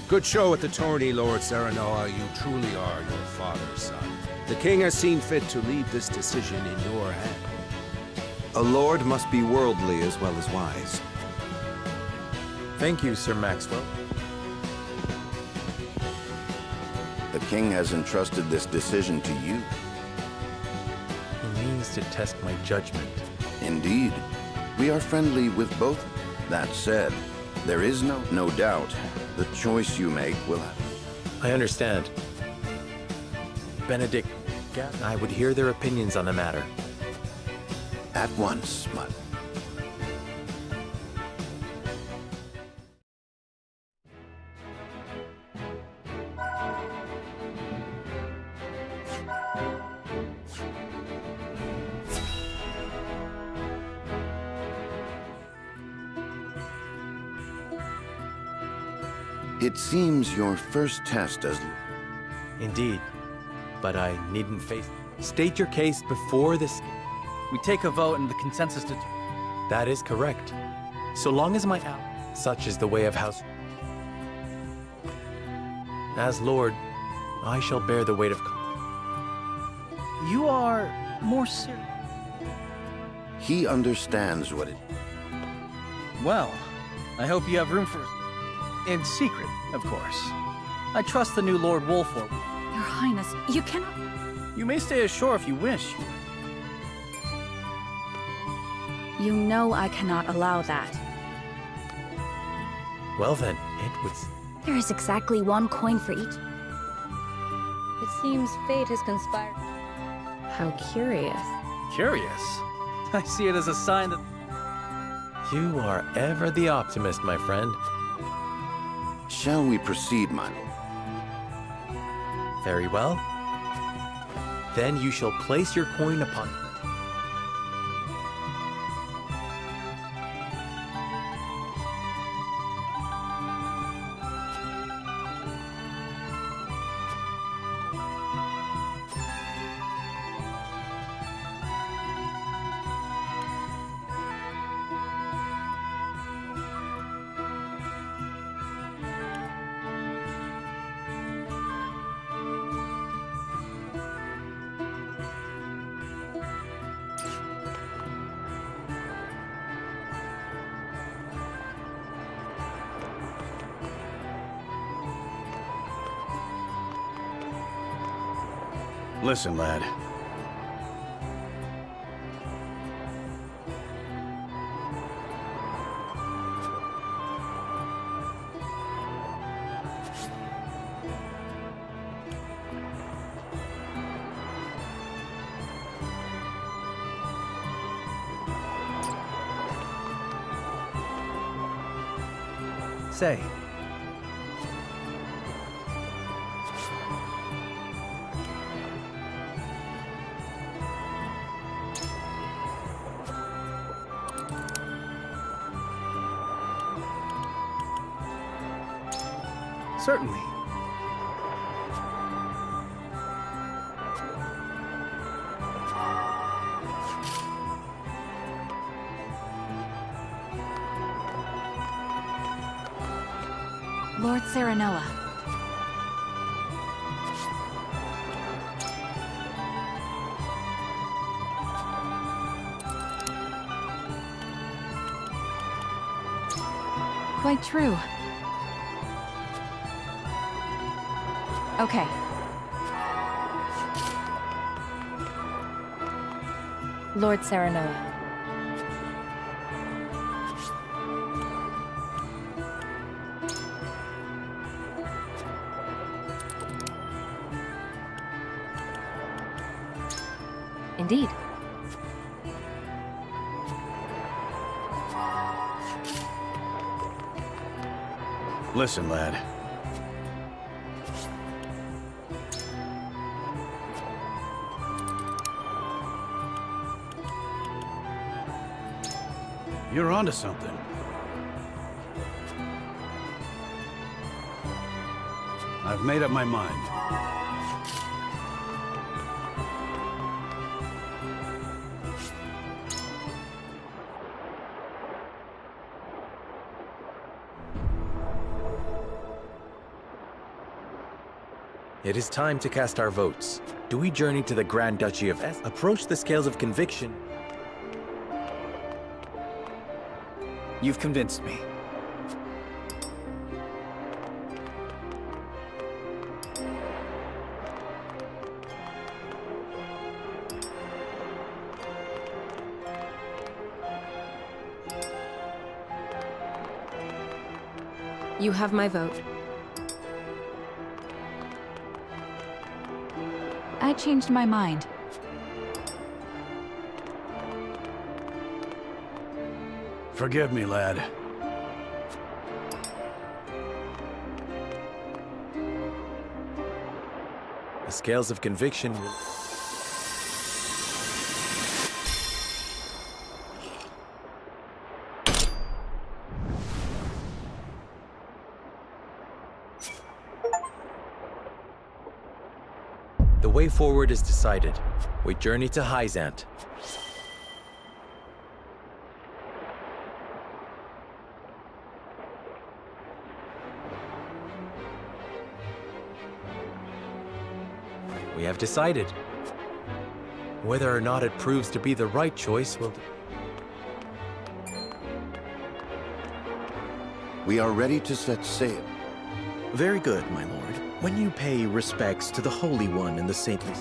Good show at the tourney, Lord Serenoa. You truly are your father's son. The king has seen fit to leave this decision in your hand. A lord must be worldly as well as wise. Thank you, Sir Maxwell. The king has entrusted this decision to you. He means to test my judgment. Indeed. We are friendly with both. That said, there is no doubt the choice you make will have. I understand. Benedict, I would hear their opinions on the matter. At once, my... It seems your first test as... Indeed. But I needn't face... State your case before this... We take a vote and the consensus to... That is correct. So long as my such is the way of House... As Lord, I shall bear the weight of... You are more serious. He understands what it... Well, I hope you have room for... In secret, of course. I trust the new Lord Wolford. Your Highness, you cannot... You may stay ashore if you wish. You know I cannot allow that. Well then, it would... There is exactly 1 coin for each. It seems fate has conspired. How curious. Curious? I see it as a sign that... You are ever the optimist, my friend. Shall we proceed, my lord? Very well. Then you shall place your coin upon it. Listen, lad. Say. Certainly. Lord Serenoa. Quite true. Okay. Lord Serenoa. Indeed. Listen, lad. You're onto something. I've made up my mind. It is time to cast our votes. Do we journey to the Grand Duchy of Es? Approach the scales of conviction? You've convinced me. You have my vote. I changed my mind. Forgive me, lad. The scales of conviction will... The way forward is decided. We journey to Hyzant. We have decided. Whether or not it proves to be the right choice will... We are ready to set sail. Very good, my lord. When you pay respects to the Holy One and the Saintly...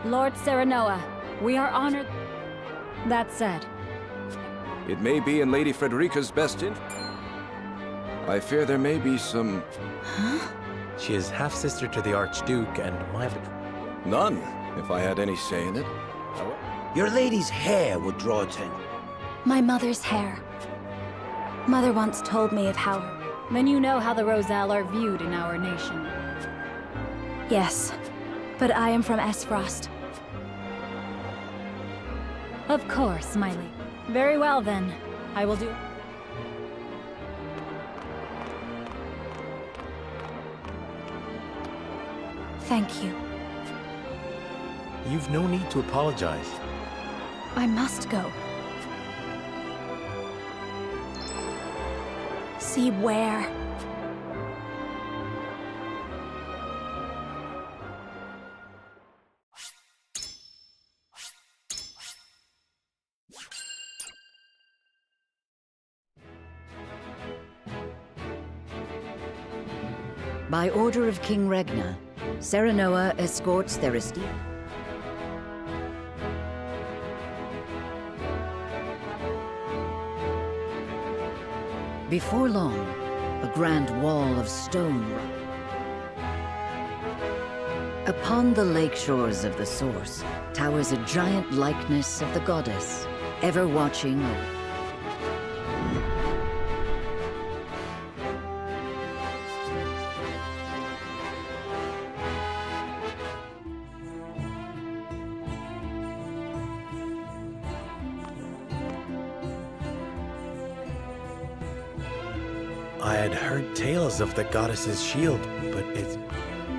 Lord Serenoa, we are honored. That said, It may be in Lady Frederica's best interest. I fear there may be some... She is half-sister to the Archduke and my... None, if I had any say in it. Your lady's hair would draw attention. My mother's hair. Mother once told me of how... Then you know how the Roselle are viewed in our nation. Yes, but I am from Esfrost. Of course, my lady. Very well, then. I will do... Thank you. You've no need to apologize. I must go. See where? By order of King Regna, Serenoa escorts their esteemed... Before long, a grand wall of stone Upon the lake shores of the source towers a giant likeness of the goddess, ever watching over. I had heard tales of the goddess's shield, but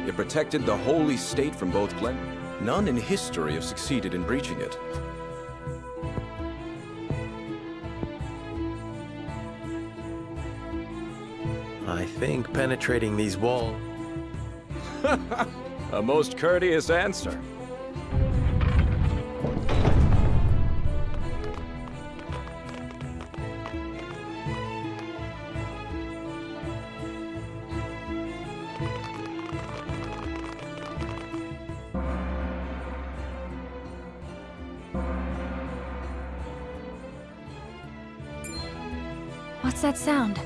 It protected the holy state from both Glen. None in history have succeeded in breaching it. I think penetrating these walls... A most courteous answer. What's that sound?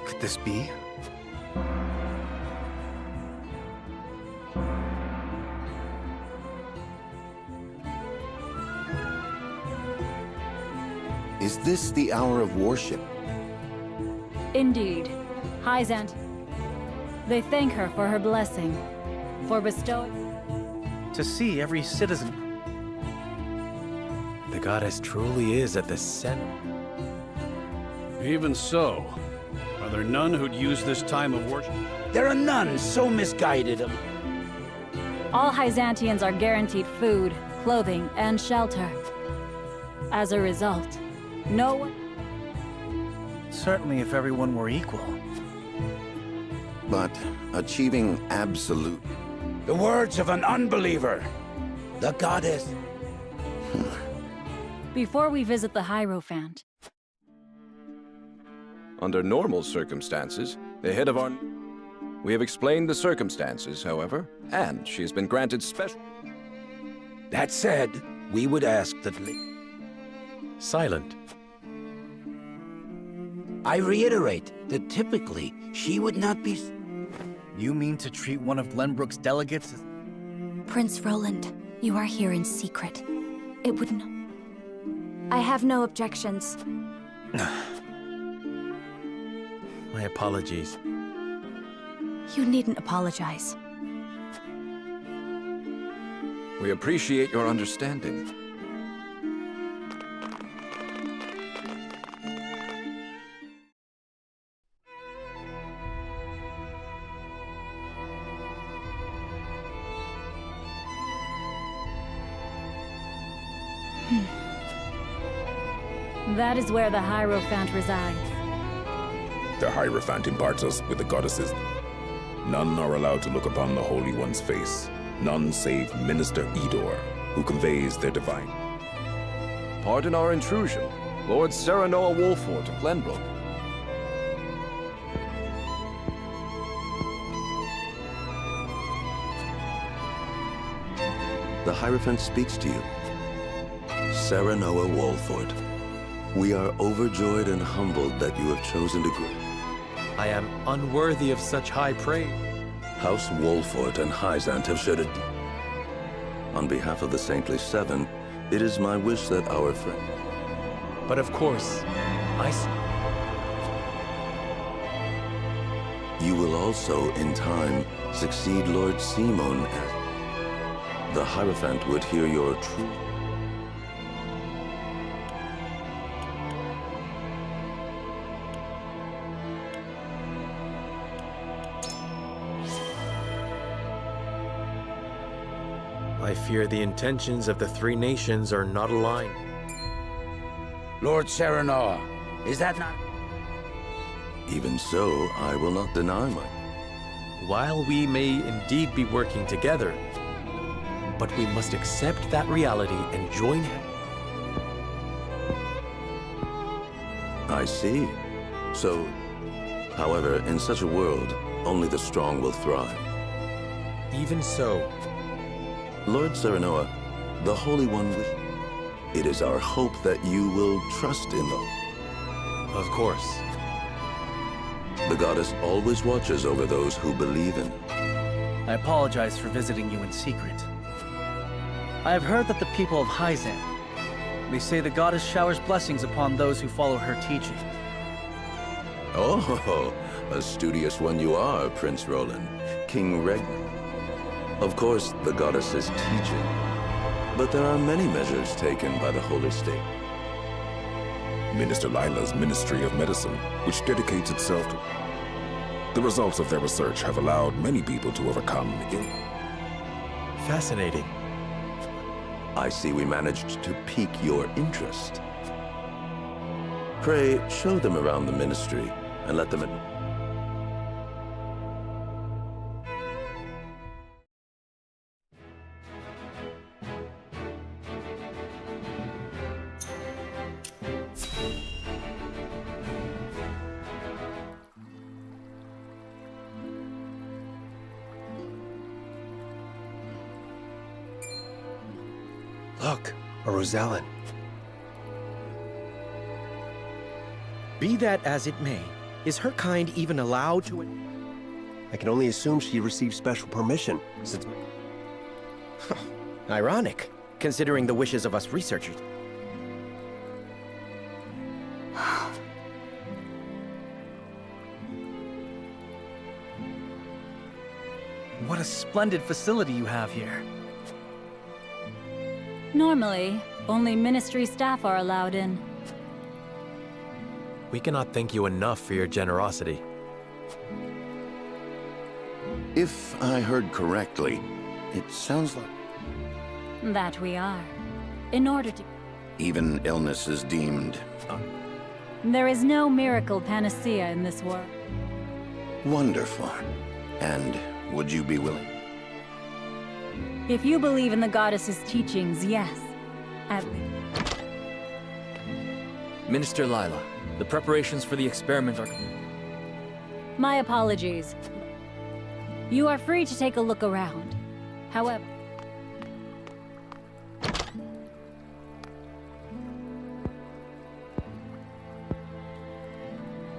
Could this be? Is this the hour of worship? Indeed. Hyzant. They thank her for her blessing, for bestowing... To see every citizen. The goddess truly is at the center. Even so, are there none who'd use this time of worship? There are none so misguided. All Hyzantians are guaranteed food, clothing, and shelter. As a result, no one... Certainly if everyone were equal. But achieving absolute... The words of an unbeliever. The goddess. Before we visit the Hierophant, Under normal circumstances, the head of our... We have explained the circumstances, however, and she has been granted special... That said, we would ask that... Silent. I reiterate that typically she would not be... You mean to treat one of Glenbrook's delegates as... Prince Roland, you are here in secret. It would not... I have no objections. My apologies. You needn't apologize. We appreciate your understanding. that is where the Hierophant resides. The Hierophant imparts us with the goddesses. None are allowed to look upon the Holy One's face. None save Minister Edor, who conveys their divine. Pardon our intrusion. Lord Serenoa Wolfort of Glenbrook. The Hierophant speaks to you. Serenoa Wolfort, we are overjoyed and humbled that you have chosen to grow. I am unworthy of such high praise. House Wolfort and Hyzant have shared a... On behalf of the Saintly Seven, it is my wish that our friend... But of course, You will also, in time, succeed Lord Simon as... The Hierophant would hear your true... I fear the intentions of the three nations are not aligned. Lord Serenoa, is that not... Even so, I will not deny my... While we may indeed be working together, but we must accept that reality and join him. I see. So, however, in such a world, only the strong will thrive. Even so, Lord Serenoa, the Holy One it is our hope that you will trust in them. Of course. The goddess always watches over those who believe in. I apologize for visiting you in secret. I have heard that the people of Hyzan, they say the goddess showers blessings upon those who follow her teaching. Oh, a studious one you are, Prince Roland. King Regna. Of course, the goddess is teaching, but there are many measures taken by the Holy State. Minister Lila's Ministry of Medicine, which dedicates itself to... The results of their research have allowed many people to overcome Fascinating. I see we managed to pique your interest. Pray, show them around the ministry and let them in. Look, a Rosellan. Be that as it may, is her kind even allowed to... I can only assume she received special permission, since... Ironic, considering the wishes of us researchers. What a splendid facility you have here. Normally, only ministry staff are allowed in. We cannot thank you enough for your generosity. If I heard correctly, it sounds like That we are. In order to... even illness is deemed There is no miracle panacea in this world. wonderful. And would you be willing? If you believe in the goddess's teachings, yes. At least. Minister Lila, the preparations for the experiment are... My apologies. You are free to take a look around. However...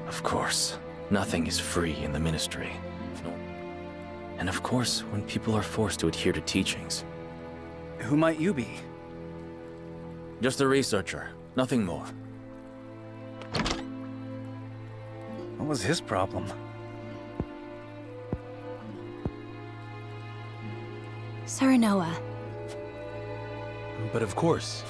Of course, nothing is free in the ministry. And of course, when people are forced to adhere to teachings. Who might you be? Just a researcher, nothing more. What was his problem? Serenoa. But of course.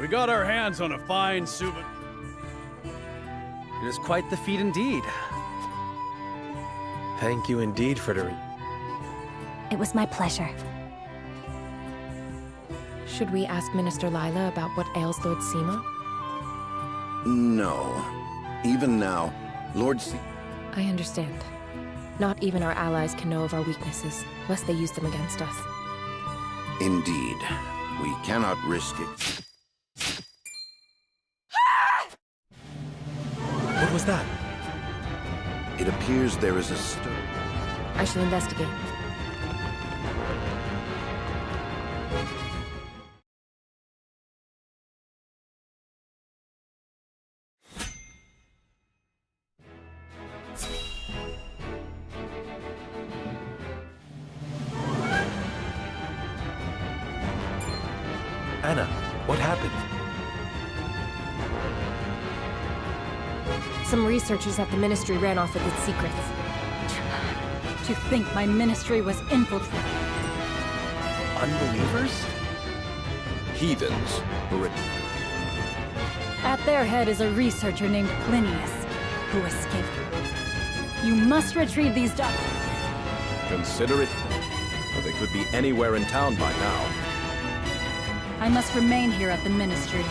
We got our hands on a fine souvenir. It is quite the feat indeed. Thank you indeed, Frederic. It was my pleasure. Should we ask Minister Lila about what ails Lord Simo? No. Even now, Lord I understand. Not even our allies can know of our weaknesses, lest they use them against us. Indeed. We cannot risk it. What was that? It appears there is a stir. I shall investigate. Anna, what happened? Some researchers at the Ministry ran off with its secrets. To think my ministry was infiltrated. Unbelievers? Heathens. At their head is a researcher named Plinius, who escaped. You must retrieve these documents. Consider it done. Or they could be anywhere in town by now. I must remain here at the Ministry.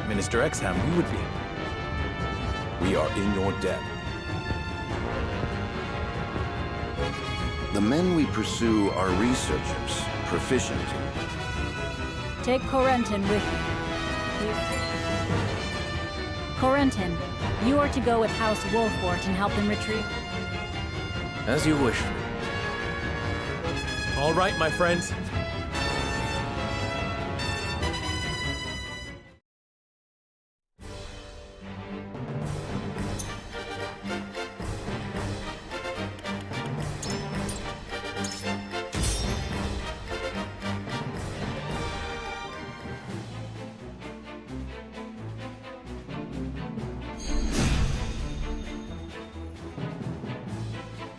Minister Exham, we would be. We are in your debt. The men we pursue are researchers, proficient. Take Corentin with you. Corentin, you are to go with House Wolfort and help them retrieve. As you wish. All right, my friends.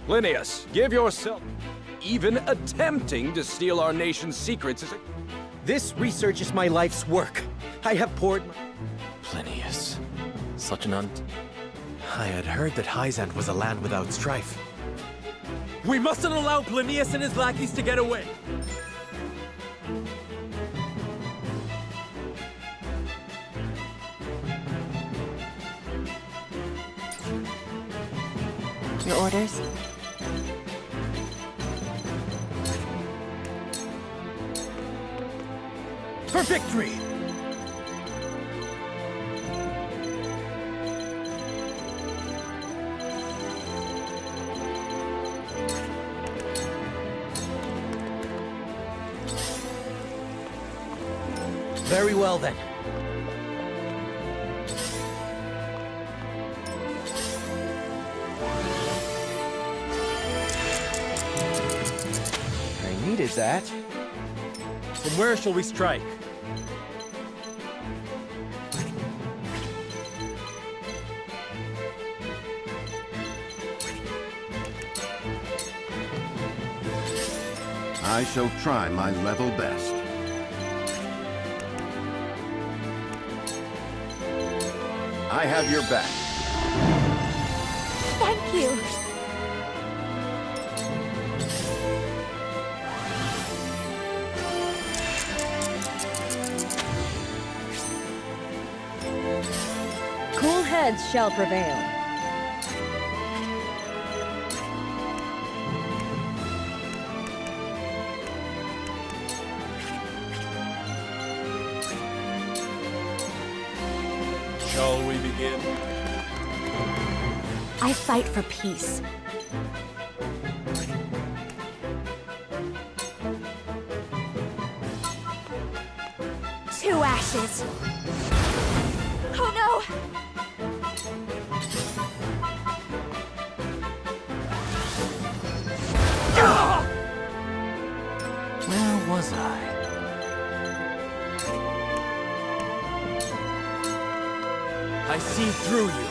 Plinius, give yourself... Even attempting to steal our nation's secrets is a... This research is my life's work. I have poured Plinius. Such an I had heard that Hyzant was a land without strife. We mustn't allow Plinius and his lackeys to get away! Your orders? For victory! Very well, then. I needed that. From where shall we strike? I shall try my level best. I have your back. Thank you. Cool heads shall prevail. Shall we begin? I fight for peace. Two ashes. Oh no! Where was I? I see through you.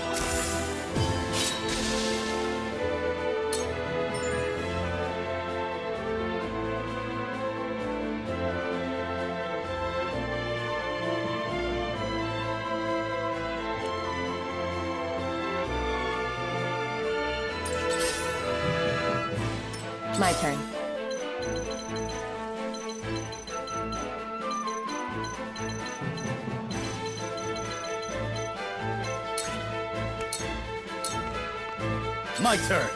My turn. My turn.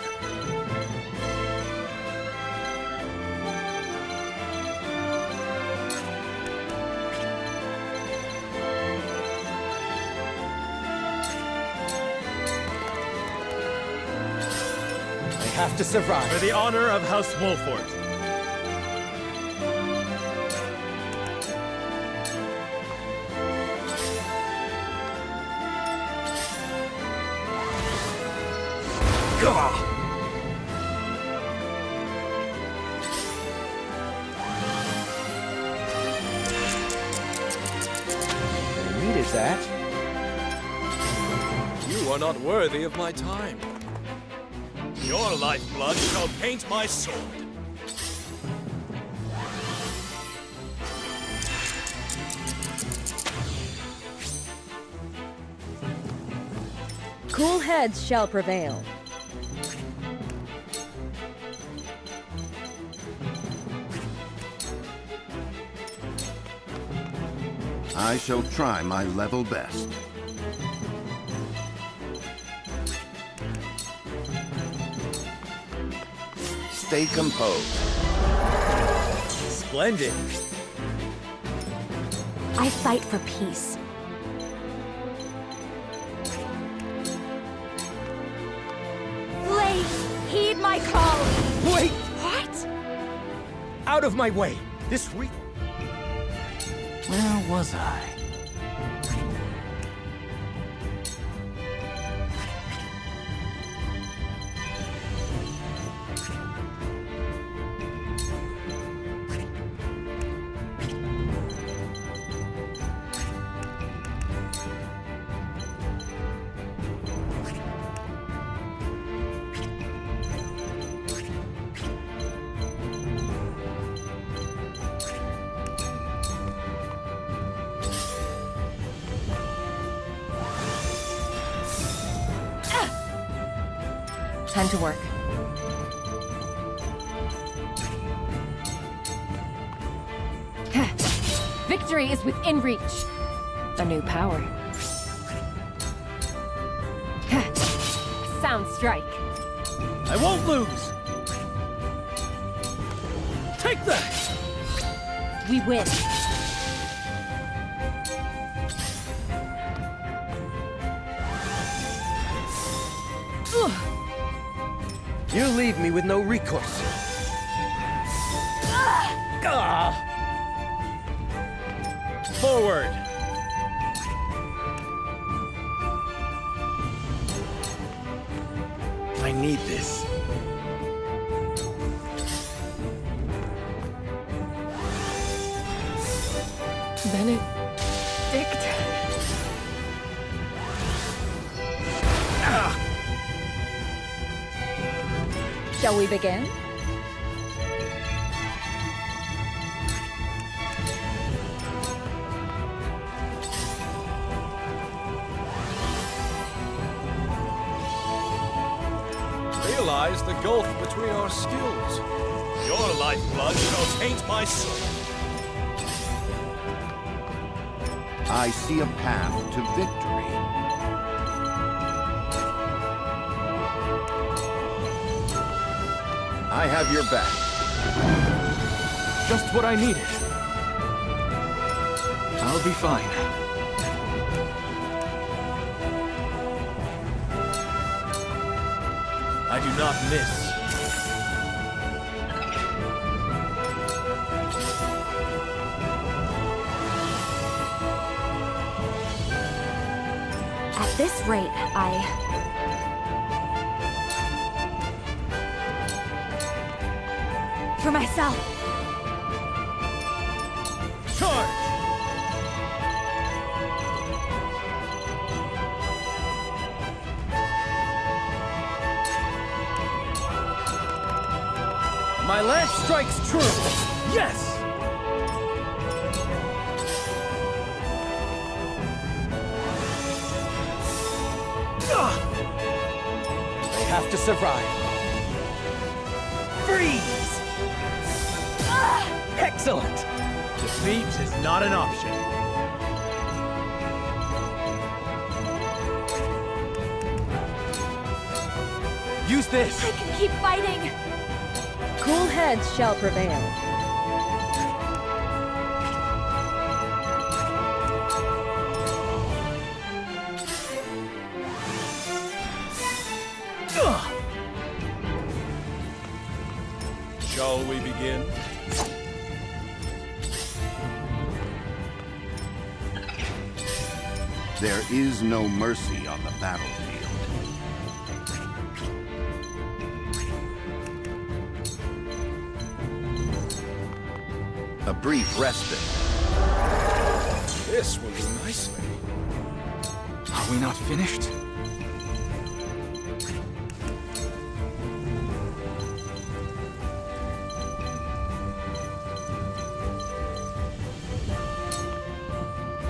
I have to survive. For the honor of House Wolford. I needed that. You are not worthy of my time. Your lifeblood shall paint my sword. Cool heads shall prevail. I shall try my level best. Stay composed. Splendid. I fight for peace. Blade, heed my call! Wait! What? Out of my way! Where was I? Time to work. Victory is within reach. A new power. Sound strike. I won't lose! Take that! We win. You leave me with no recourse. Forward! I need this. Benedict. Shall we begin? Realize the gulf between our skills. Your lifeblood shall taint my soul. I see a path to victory. I have your back. Just what I needed. I'll be fine. I do not miss. At this rate, For myself. Charge! My lance strikes true! Yes! They have to survive. Freeze! Excellent! Defeat is not an option. Use this! I can keep fighting! Cool heads shall prevail. Shall we begin? There is no mercy on the battlefield. A brief respite. This will do nicely. Are we not finished?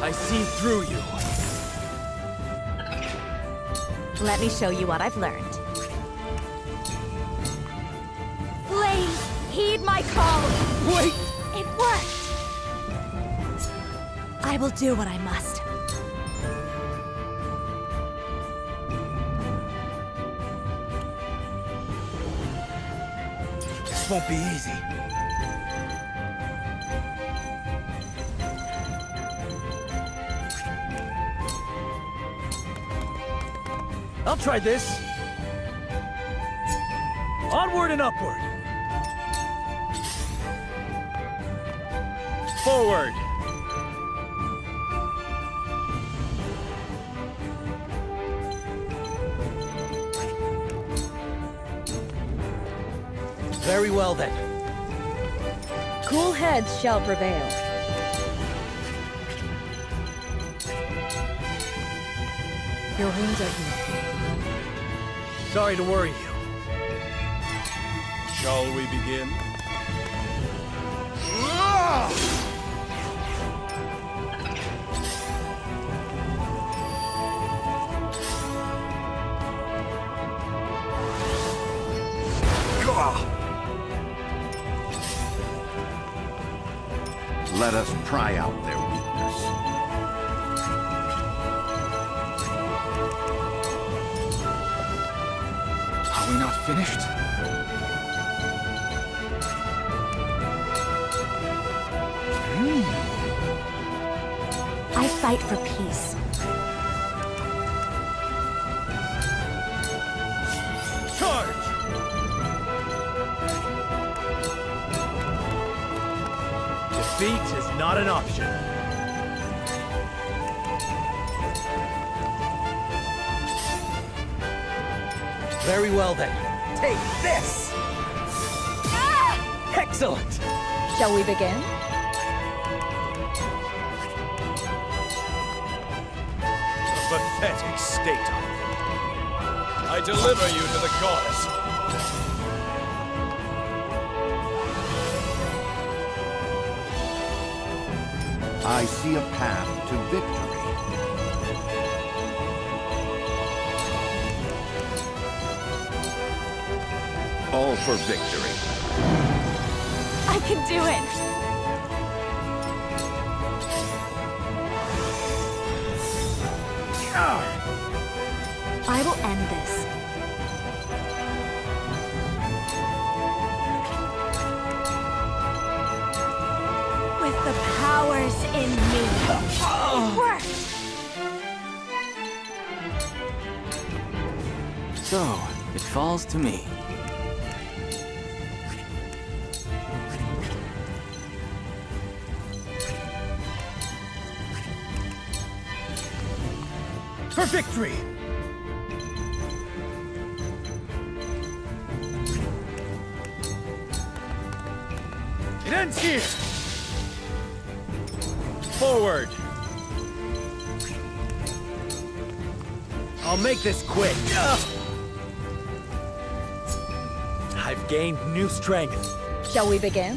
I see through you. Let me show you what I've learned. Please, heed my call! Wait! It worked! I will do what I must. This won't be easy. I'll try this. Onward and upward. Forward. Very well then. Cool heads shall prevail. Your wounds are healed. Sorry to worry you. Shall we begin? Let us pry out their weakness. Are we not finished? I fight for peace. Charge! Defeat is not an option. Very well then. Take this! Ah! Excellent! Shall we begin? A pathetic state of it. I deliver you to the goddess. I see a path to victory. All for victory. I can do it! I will end this. With the powers in me. It worked! So, it falls to me. For victory! It ends here! Forward! I'll make this quick. I've gained new strength. Shall we begin?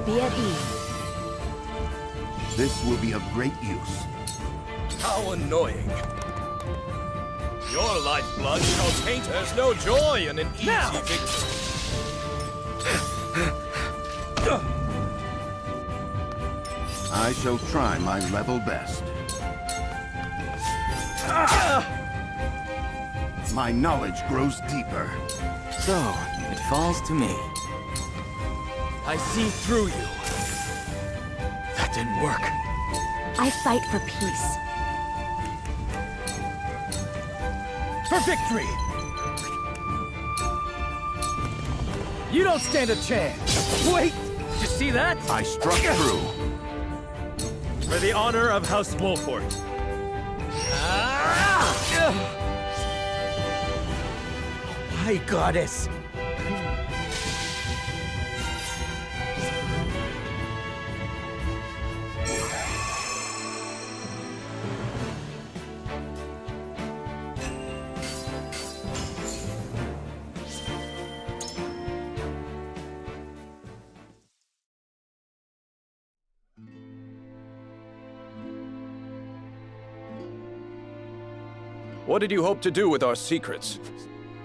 Be at ease. This will be of great use. How annoying. Your lifeblood shall taint. There's no joy in an easy victory. I shall try my level best. My knowledge grows deeper. So, it falls to me. I see through you. That didn't work. I fight for peace. For victory! You don't stand a chance! Wait! Did you see that? I struck through. For the honor of House Wolfort. My goddess! What did you hope to do with our secrets?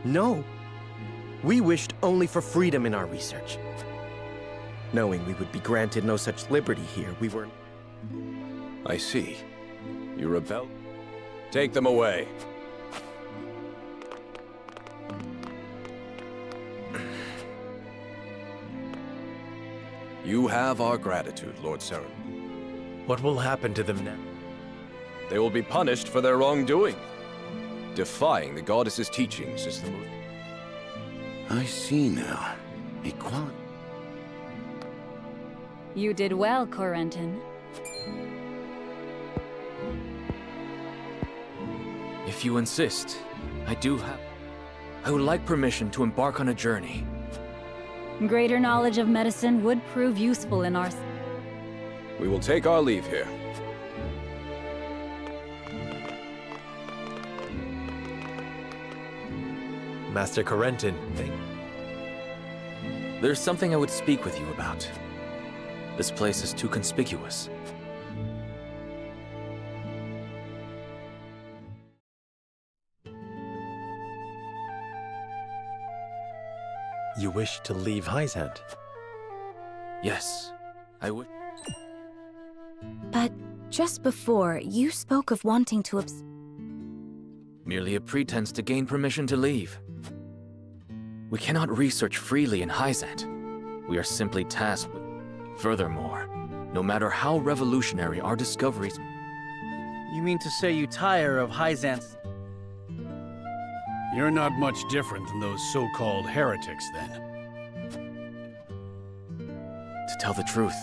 No. We wished only for freedom in our research. Knowing we would be granted no such liberty here, we were... I see. You rebelled? Take them away. You have our gratitude, Lord Seren. What will happen to them now? They will be punished for their wrongdoing. Defying the goddess's teachings is the most... I see now. Equality. You did well, Corentin. If you insist, I would like permission to embark on a journey. Greater knowledge of medicine would prove useful in our... We will take our leave here. Master Corentin, there's something I would speak with you about. This place is too conspicuous. You wish to leave Hyzant? Yes, I would. But just before, you spoke of wanting to Merely a pretense to gain permission to leave. We cannot research freely in Hyzant. We are simply tasked with... Furthermore, no matter how revolutionary our discoveries... You mean to say you tire of Hyzant's... You're not much different than those so-called heretics, then. To tell the truth,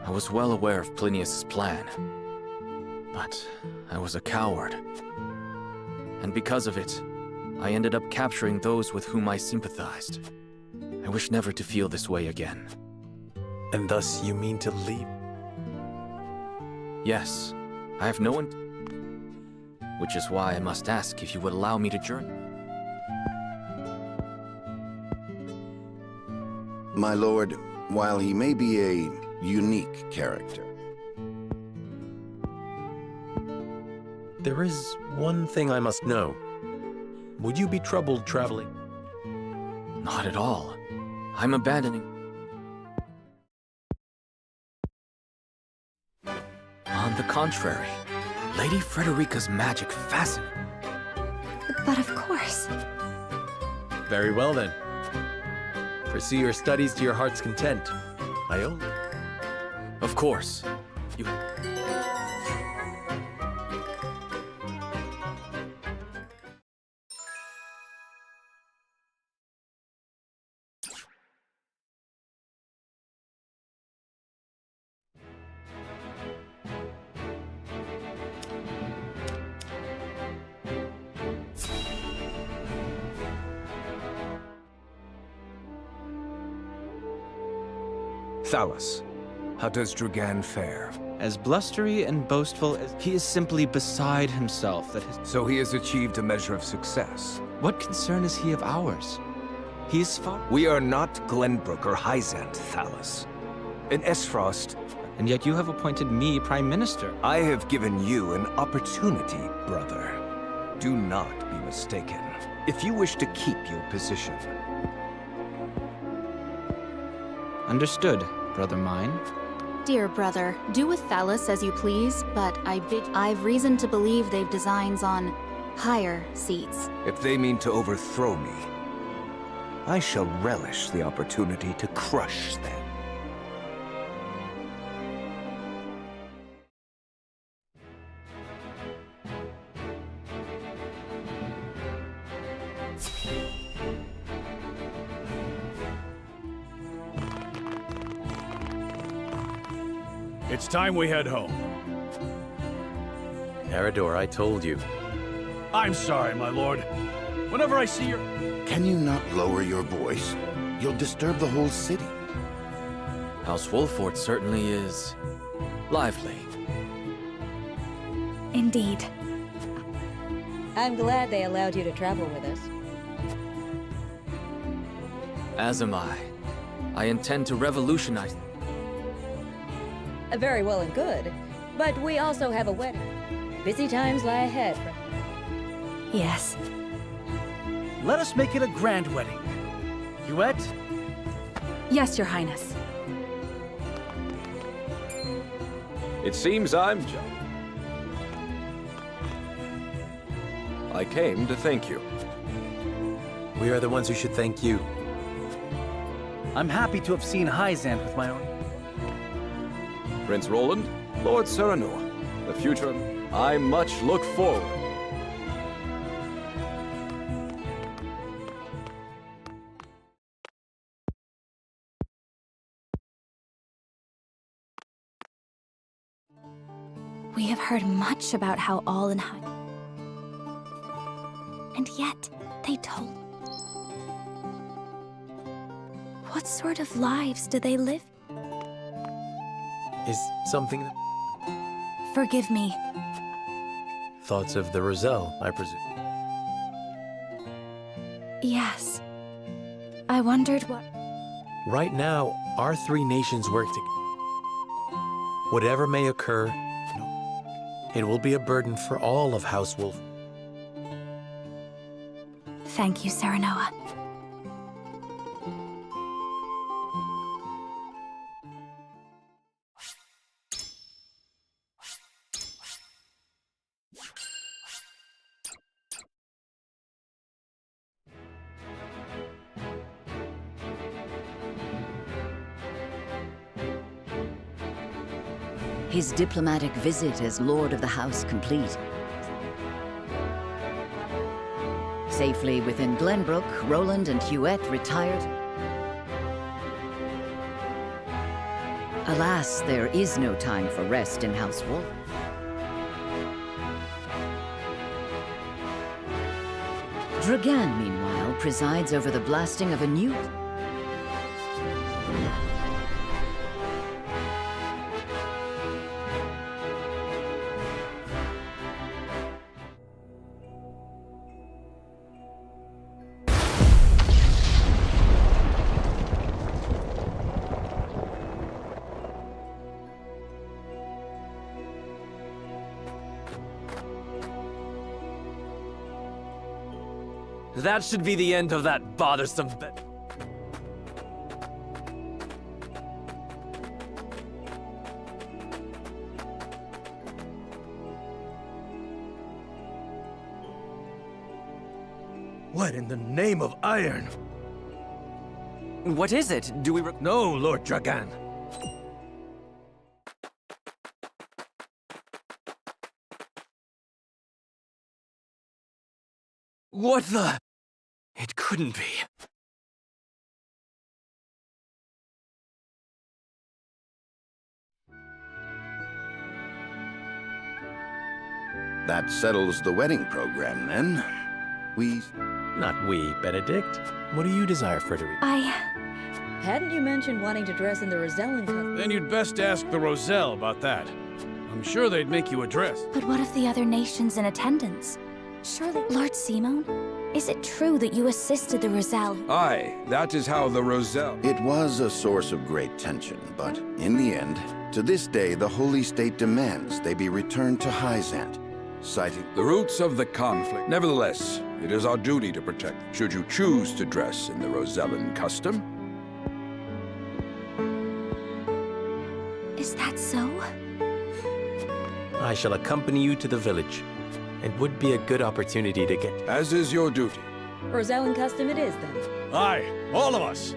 I was well aware of Plinius' plan. But I was a coward. And because of it, I ended up capturing those with whom I sympathized. I wish never to feel this way again. And thus you mean to leave? Yes, I have no one... Which is why I must ask if you would allow me to journey. My lord, while he may be a unique character, there is one thing I must know. Would you be troubled traveling? Not at all. I'm abandoning... On the contrary, Lady Frederica's magic fascinates. But of course. Very well then. Pursue your studies to your heart's content. I only... Of course. You... Thalos, how does Dragan fare? As blustery and boastful as he is simply beside himself that his... So he has achieved a measure of success. What concern is he of ours? He is far... We are not Glenbrook or Hyzant, Thalos. In Esfrost... And yet you have appointed me Prime Minister. I have given you an opportunity, brother. Do not be mistaken. If you wish to keep your position. Understood, brother mine. Dear brother, do with Thalos as you please, but I've reason to believe they've designs on higher seats. If they mean to overthrow me, I shall relish the opportunity to crush them. It's time we head home. Eridor, I told you. I'm sorry, my lord. Whenever I see your... Can you not lower your voice? You'll disturb the whole city. House Wolfort certainly is lively. Indeed. I'm glad they allowed you to travel with us. As am I. I intend to revolutionize... Very well and good. But we also have a wedding. Busy times lie ahead. Yes. Let us make it a grand wedding. Huet? Yes, Your Highness. It seems I'm John. I came to thank you. We are the ones who should thank you. I'm happy to have seen Hyzant with my own... Prince Roland, Lord Serenoa, the future, I much look forward. We have heard much about how all in High... And yet, they told... What sort of lives do they live? Is something... Forgive me. Thoughts of the Roselle, I presume. Yes. I wondered what... Right now, our three nations work together. Whatever may occur, it will be a burden for all of House Wolf. Thank you, Serenoa. His diplomatic visit as Lord of the House complete. Safely within Glenbrook, Roland and Huet retired. Alas, there is no time for rest in House Wolf. Dragan, meanwhile, presides over the blasting of a new... That should be the end of that bothersome bit. What in the name of iron? What is it? Do we No, Lord Dragan. What the? It couldn't be. That settles the wedding program, then. Not we, Benedict. What do you desire, Frederick? Hadn't you mentioned wanting to dress in the Rosellan costume? Then you'd best ask the Roselle about that. I'm sure they'd make you a dress. But what of the other nations in attendance? Surely, Lord Simone, is it true that you assisted the Roselle? Aye, that is how the Roselle... It was a source of great tension, but in the end, to this day, the Holy State demands they be returned to Hyzant. citing the roots of the conflict. Nevertheless, it is our duty to protect. Should you choose to dress in the Rosellan custom, Is that so? I shall accompany you to the village. It would be a good opportunity to get... as is your duty. Rosellan custom it is, then. Aye, all of us.